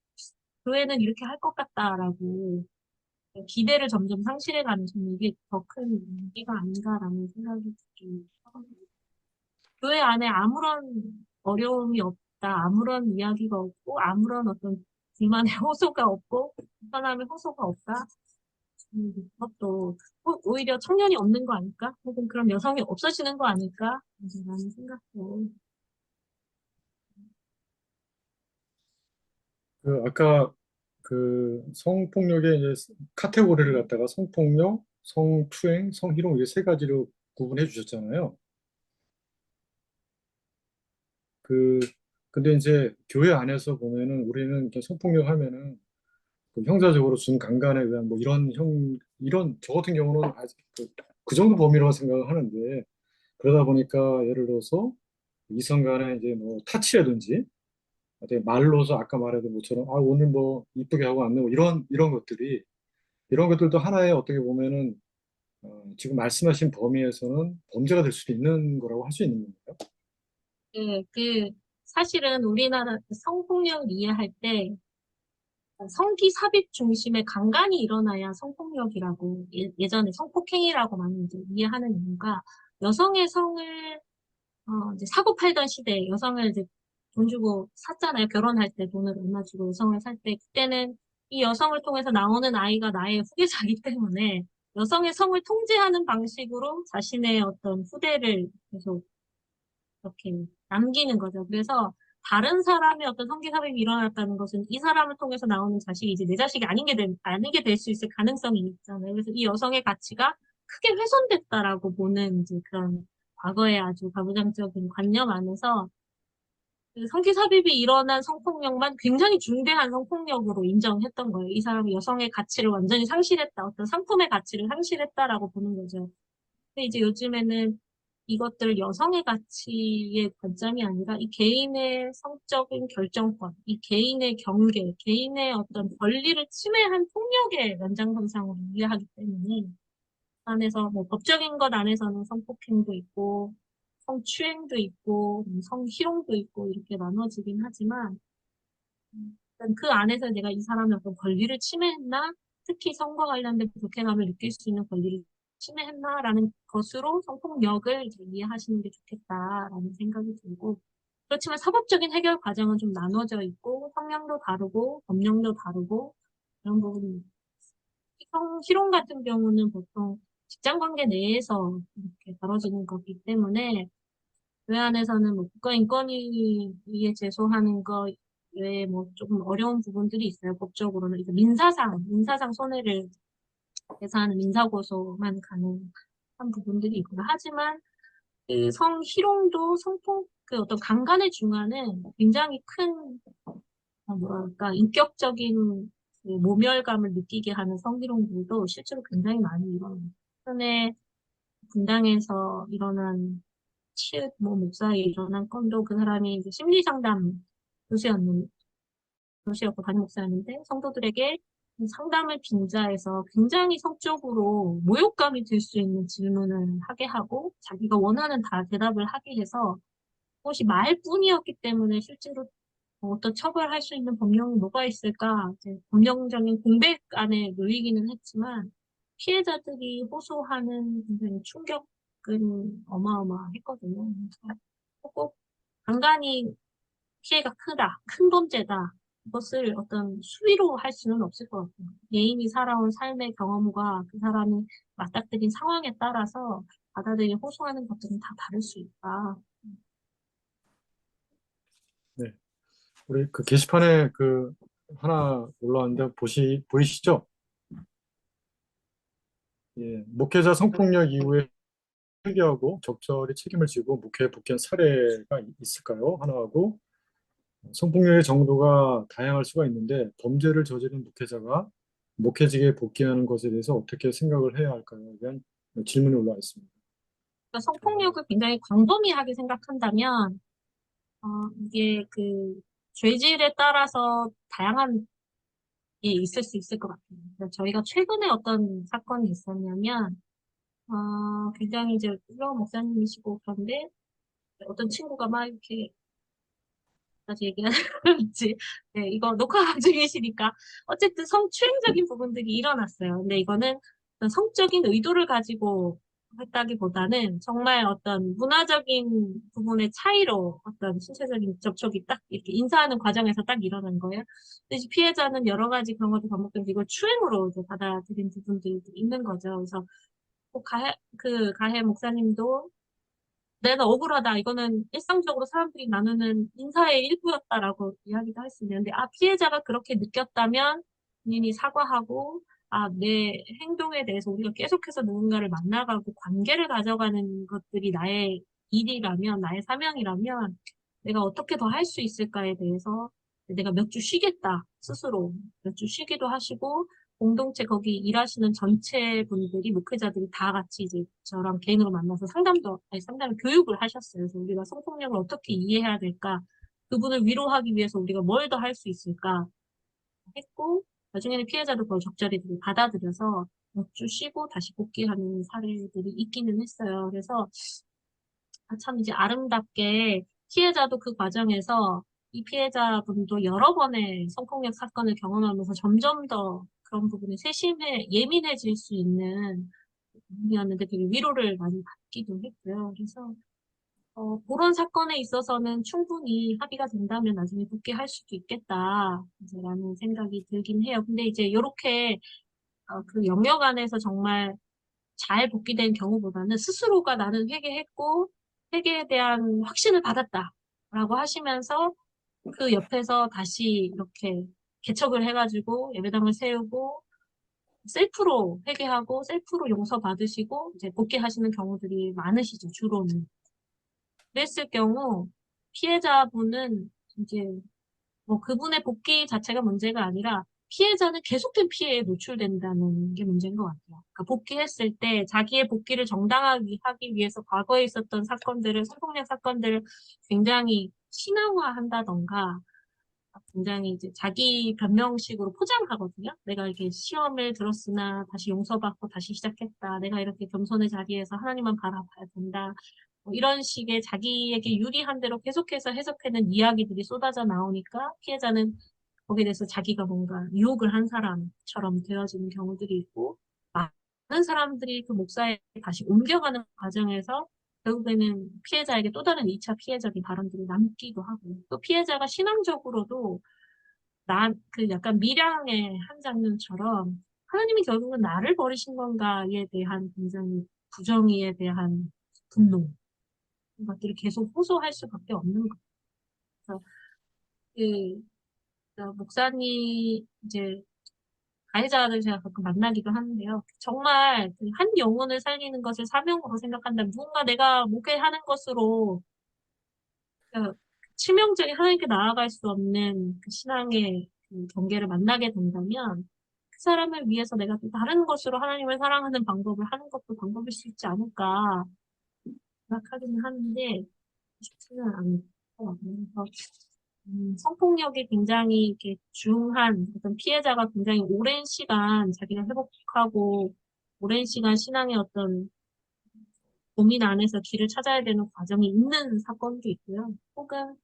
교회는 이렇게 할 것 같다라고 기대를 점점 상실해가는 저는 이게 더 큰 문제가 아닌가라는 생각이 좀 하거든요. 교회 안에 아무런 어려움이 없다, 아무런 이야기가 없고, 아무런 어떤 불만의 호소가 없고, 불편함의 호소가 없다. 그것도 오히려 청년이 없는 거 아닐까? 혹은 그런 여성이 없어지는 거 아닐까? 라는 생각도. 아까 성폭력의 이제 카테고리를 갖다가 성폭력, 성추행, 성희롱 이게 세 가지로 구분해 주셨잖아요. 근데 이제 교회 안에서 보면은 우리는 이렇게 성폭력 하면은 형사적으로 준강간에 의한 뭐 저 같은 경우는 아직 그 정도 범위라고 생각을 하는데 그러다 보니까 예를 들어서 이성 간에 이제 뭐 타치라든지 어떻게 말로서 아까 말했던 것처럼 오늘 뭐 이쁘게 하고 왔네 뭐 이런 것들도 하나의 어떻게 보면은 지금 말씀하신 범위에서는 범죄가 될 수도 있는 거라고 할 수 있는 건가요? 예, 사실은 우리나라 성폭력을 이해할 때 성기 삽입 중심의 강간이 일어나야 성폭력이라고 예전에 성폭행위라고 많이 이제 이해하는 이유가 여성의 성을 이제 사고 팔던 시대에 여성을 이제 돈 주고 샀잖아요. 결혼할 때 돈을 얼마 주고 여성을 살 때 그때는 이 여성을 통해서 나오는 아이가 나의 후계자이기 때문에 여성의 성을 통제하는 방식으로 자신의 어떤 후대를 계속 이렇게 남기는 거죠. 그래서 다른 사람의 어떤 성기 삽입이 일어났다는 것은 이 사람을 통해서 나오는 자식이 이제 내 자식이 아니게 될 수 있을 가능성이 있잖아요. 그래서 이 여성의 가치가 크게 훼손됐다라고 보는 이제 그런 과거의 아주 가부장적인 관념 안에서 그 성기 삽입이 일어난 성폭력만 굉장히 중대한 성폭력으로 인정했던 거예요. 이 사람이 여성의 가치를 완전히 상실했다. 어떤 상품의 가치를 상실했다라고 보는 거죠. 근데 이제 요즘에는 이것들 여성의 가치의 관점이 아니라 이 개인의 성적인 결정권, 이 개인의 경계, 개인의 어떤 권리를 침해한 폭력의 연장선상으로 이해하기 때문에 안에서 뭐 법적인 것 안에서는 성폭행도 있고 성추행도 있고 성희롱도 있고 이렇게 나눠지긴 하지만 일단 그 안에서 내가 이 사람의 어떤 권리를 침해했나? 특히 성과 관련된 불쾌감을 느낄 수 있는 권리를 침해했나라는 것으로 성폭력을 이제 이해하시는 게 좋겠다라는 생각이 들고 그렇지만 사법적인 해결 과정은 좀 나눠져 있고 성량도 다르고 법령도 다르고 그런 부분이 성희롱 같은 경우는 보통 직장 관계 내에서 이렇게 벌어지는 거기 때문에 그 안에서는 뭐 국가인권위에 제소하는 거 외에 뭐 조금 어려운 부분들이 있어요. 법적으로는 이제 민사상 손해를 배상하는 민사고소만 가능한 부분들이 있고요. 하지만 그 성희롱도 성폭 그 어떤 강간의 중간은 굉장히 큰 뭐랄까 인격적인 그 모멸감을 느끼게 하는 성희롱들도 실제로 굉장히 많이 일어나요. 최근에 분당에서 일어난 치읓 뭐 목사에 일어난 건도 그 사람이 이제 심리상담 교수였는 교수였고 담임 목사였는데 성도들에게 상담을 빙자해서 굉장히 성적으로 모욕감이 들 수 있는 질문을 하게 하고 자기가 원하는 다 대답을 하게 해서 그것이 말뿐이었기 때문에 실제로 어떤 처벌할 수 있는 법령이 뭐가 있을까 이제 법령적인 공백 안에 놓이기는 했지만 피해자들이 호소하는 굉장히 충격은 어마어마했거든요. 그래서 꼭 간간이 피해가 크다, 큰 범죄다. 이것을 어떤 수위로 할 수는 없을 것 같아요. 개인이 살아온 삶의 경험과 그 사람이 맞닥뜨린 상황에 따라서 받아들이 호소하는 것들은 다 다를 수 있다. 네. 우리 그 게시판에 그 하나 올라왔는데 보이시죠? 예. 목회자 성폭력 이후에 회개하고 적절히 책임을 지고 목회에 복귀한 사례가 있을까요? 하나 하고 성폭력의 정도가 다양할 수가 있는데 범죄를 저지른 목회자가 목회직에 복귀하는 것에 대해서 어떻게 생각을 해야 할까요?에 대한 질문이 올라와 있습니다. 그러니까 성폭력을 굉장히 광범위하게 생각한다면 이게 그 죄질에 따라서 다양한 게 있을 수 있을 것 같아요. 그래서 저희가 최근에 어떤 사건이 있었냐면 굉장히 이제 훌륭한 목사님이시고 그런데 어떤 친구가 막 이렇게 다시 얘기하지. 네, 이거 녹화 중이시니까 어쨌든 성추행적인 부분들이 일어났어요. 근데 이거는 어떤 성적인 의도를 가지고 했다기보다는 정말 어떤 문화적인 부분의 차이로 어떤 신체적인 접촉이 딱 이렇게 인사하는 과정에서 딱 일어난 거예요. 근데 이제 피해자는 여러 가지 그런 것도 반복되면서 이걸 추행으로 이제 받아들인 부분들이 있는 거죠. 그래서 그 가해 목사님도 내가 억울하다. 이거는 일상적으로 사람들이 나누는 인사의 일부였다라고 이야기도 할 수 있는데, 피해자가 그렇게 느꼈다면 본인이 사과하고, 내 행동에 대해서 우리가 계속해서 누군가를 만나가고 관계를 가져가는 것들이 나의 일이라면, 나의 사명이라면, 내가 어떻게 더 할 수 있을까에 대해서 내가 몇 주 쉬겠다. 스스로 몇 주 쉬기도 하시고, 공동체 거기 일하시는 전체 분들이 목회자들이 다 같이 이제 저랑 개인으로 만나서 상담 교육을 하셨어요. 그래서 우리가 성폭력을 어떻게 이해해야 될까? 그분을 위로하기 위해서 우리가 뭘 더 할 수 있을까? 했고 나중에는 피해자도 그걸 적절히 되게 받아들여서 몇 주 쉬고 다시 복귀하는 사례들이 있기는 했어요. 그래서 참 이제 아름답게 피해자도 그 과정에서 이 피해자분도 여러 번의 성폭력 사건을 경험하면서 점점 더 그런 부분에 예민해질 수 있는 부분이었는데 되게 위로를 많이 받기도 했고요. 그래서 그런 사건에 있어서는 충분히 합의가 된다면 나중에 복귀할 수도 있겠다, 이제 라는 생각이 들긴 해요. 근데 이제 이렇게 그 영역 안에서 정말 잘 복귀된 경우보다는 스스로가 나는 회개했고 회개에 대한 확신을 받았다라고 하시면서 그 옆에서 다시 이렇게 개척을 해가지고 예배당을 세우고 셀프로 회개하고 셀프로 용서받으시고 이제 복귀하시는 경우들이 많으시죠, 주로는. 그랬을 경우 피해자분은 이제 뭐 그분의 복귀 자체가 문제가 아니라 피해자는 계속된 피해에 노출된다는 게 문제인 것 같아요. 그러니까 복귀했을 때 자기의 복귀를 정당하게 하기 위해서 과거에 있었던 사건들을, 성폭력 사건들을 굉장히 신화화한다던가 굉장히 이제 자기 변명식으로 포장하거든요. 내가 이렇게 시험을 들었으나 다시 용서받고 다시 시작했다. 내가 이렇게 겸손의 자리에서 하나님만 바라봐야 된다. 뭐 이런 식의 자기에게 유리한 대로 계속해서 해석하는 이야기들이 쏟아져 나오니까 피해자는 거기에 대해서 자기가 뭔가 유혹을 한 사람처럼 되어지는 경우들이 있고, 많은 사람들이 그 목사에 다시 옮겨가는 과정에서 결국에는 피해자에게 또 다른 2차 피해적인 발언들이 남기도 하고, 또 피해자가 신앙적으로도 그 약간 밀양의 한 장면처럼 하나님이 결국은 나를 버리신 건가에 대한 굉장히 부정의에 대한 분노, 이런 것들을 계속 호소할 수밖에 없는 거예요. 그래서 목사님 이제 가해자들 제가 가끔 만나기도 하는데요. 정말 그 한 영혼을 살리는 것을 사명으로 생각한다면 누군가 내가 목회하는 것으로 그 치명적인 하나님께 나아갈 수 없는 그 신앙의 그 경계를 만나게 된다면 그 사람을 위해서 내가 또 다른 것으로 하나님을 사랑하는 방법을 하는 것도 방법일 수 있지 않을까 생각하기는 하는데 쉽지는 않더라고요. 그래서 성폭력이 굉장히 이렇게 중한 어떤 피해자가 굉장히 오랜 시간 자기가 회복하고 오랜 시간 신앙의 어떤 고민 안에서 길을 찾아야 되는 과정이 있는 사건도 있고요. 혹은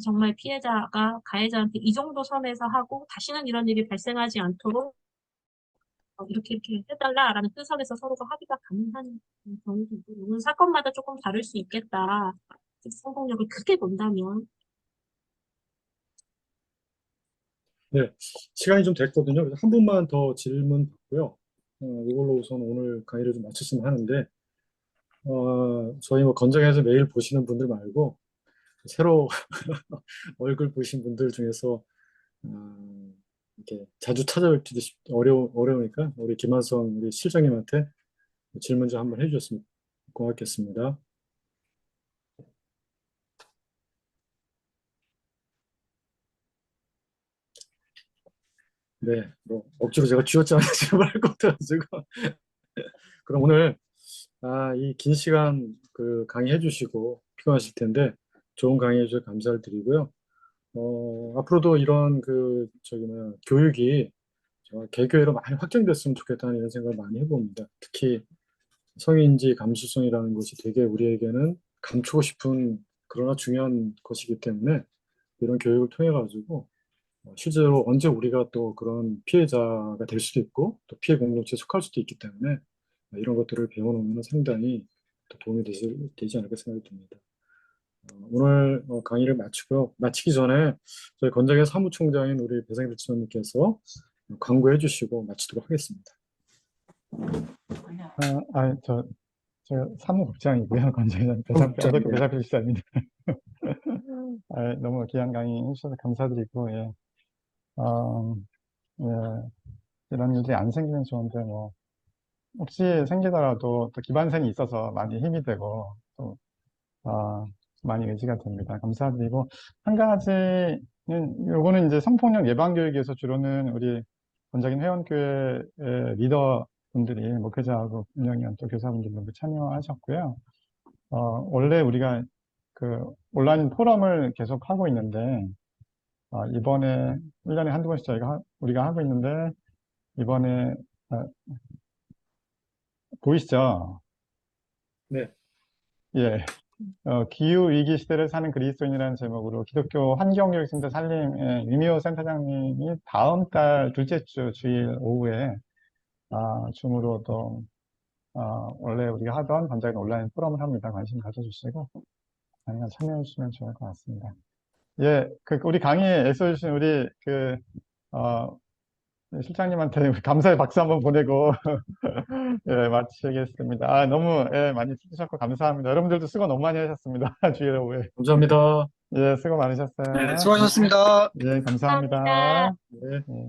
정말 피해자가 가해자한테 이 정도 선에서 하고 다시는 이런 일이 발생하지 않도록 이렇게 해달라라는 큰 선에서 서로가 합의가 가능한 경우도 있고, 물론 사건마다 조금 다를 수 있겠다. 성폭력을 크게 본다면. 네, 시간이 좀 됐거든요. 그래서 한 분만 더 질문 받고요. 이걸로 우선 오늘 강의를 좀 마쳤으면 하는데, 저희 뭐 건장해서 매일 보시는 분들 말고, 새로 얼굴 보신 분들 중에서, 이렇게 자주 찾아뵙기도 어려우니까, 우리 김한성 우리 실장님한테 질문 좀 한번 해주셨으면 고맙겠습니다. 네, 뭐, 억지로 제가 쥐어짜는 질문을 할 것 같아가지고. 그럼 오늘, 이 긴 시간 그 강의해 주시고 피곤하실 텐데, 좋은 강의해 주셔서 감사를 드리고요. 앞으로도 이런 교육이 정말 개교회로 많이 확장됐으면 좋겠다는 이런 생각을 많이 해봅니다. 특히 성인지 감수성이라는 것이 되게 우리에게는 감추고 싶은 그러나 중요한 것이기 때문에 이런 교육을 통해 가지고 실제로 언제 우리가 또 그런 피해자가 될 수도 있고 또 피해 공동체에 속할 수도 있기 때문에 이런 것들을 배워놓으면 상당히 또 도움이 되지 않을까 생각이 듭니다. 오늘 강의를 마치기 전에 저희 건장의 사무총장인 우리 배상일 지원님께서 광고해 주시고 마치도록 하겠습니다. 제가 사무국장이고요. 건재장 사무국장이요. 배사필사입니다. 너무 귀한 강의 해주셔서 감사드리고, 예. 예. 이런 일들이 안 생기면 좋은데, 뭐, 혹시 생기더라도 또 기반생이 있어서 많이 힘이 되고, 또, 많이 의지가 됩니다. 감사드리고, 한 가지는, 요거는 이제 성폭력 예방교육에서 주로는 우리 건장인 회원교회 리더분들이, 목회자하고 운영위원 또 교사분들 모두 참여하셨고요. 원래 우리가 그 온라인 포럼을 계속 하고 있는데, 이번에 1년에 한두 번씩 우리가 하고 있는데, 이번에, 보이시죠? 네. 예. 기후위기 시대를 사는 그리스도인이라는 제목으로 기독교 환경교육센터 산림의 유미호 센터장님이 다음 달 둘째 주 주일 오후에, 줌으로 또, 원래 우리가 하던 건장인 온라인 포럼을 합니다. 관심 가져주시고, 많이 참여해 주시면 좋을 것 같습니다. 예, 우리 강의에 애써주신 우리 실장님한테 감사의 박수 한번 보내고, 예, 마치겠습니다. 너무, 예, 많이 해주셔서 감사합니다. 여러분들도 수고 너무 많이 하셨습니다. 주일 오후에. 감사합니다. 예, 수고 많으셨어요. 수고하셨습니다. 예, 감사합니다. 감사합니다. 네. 예.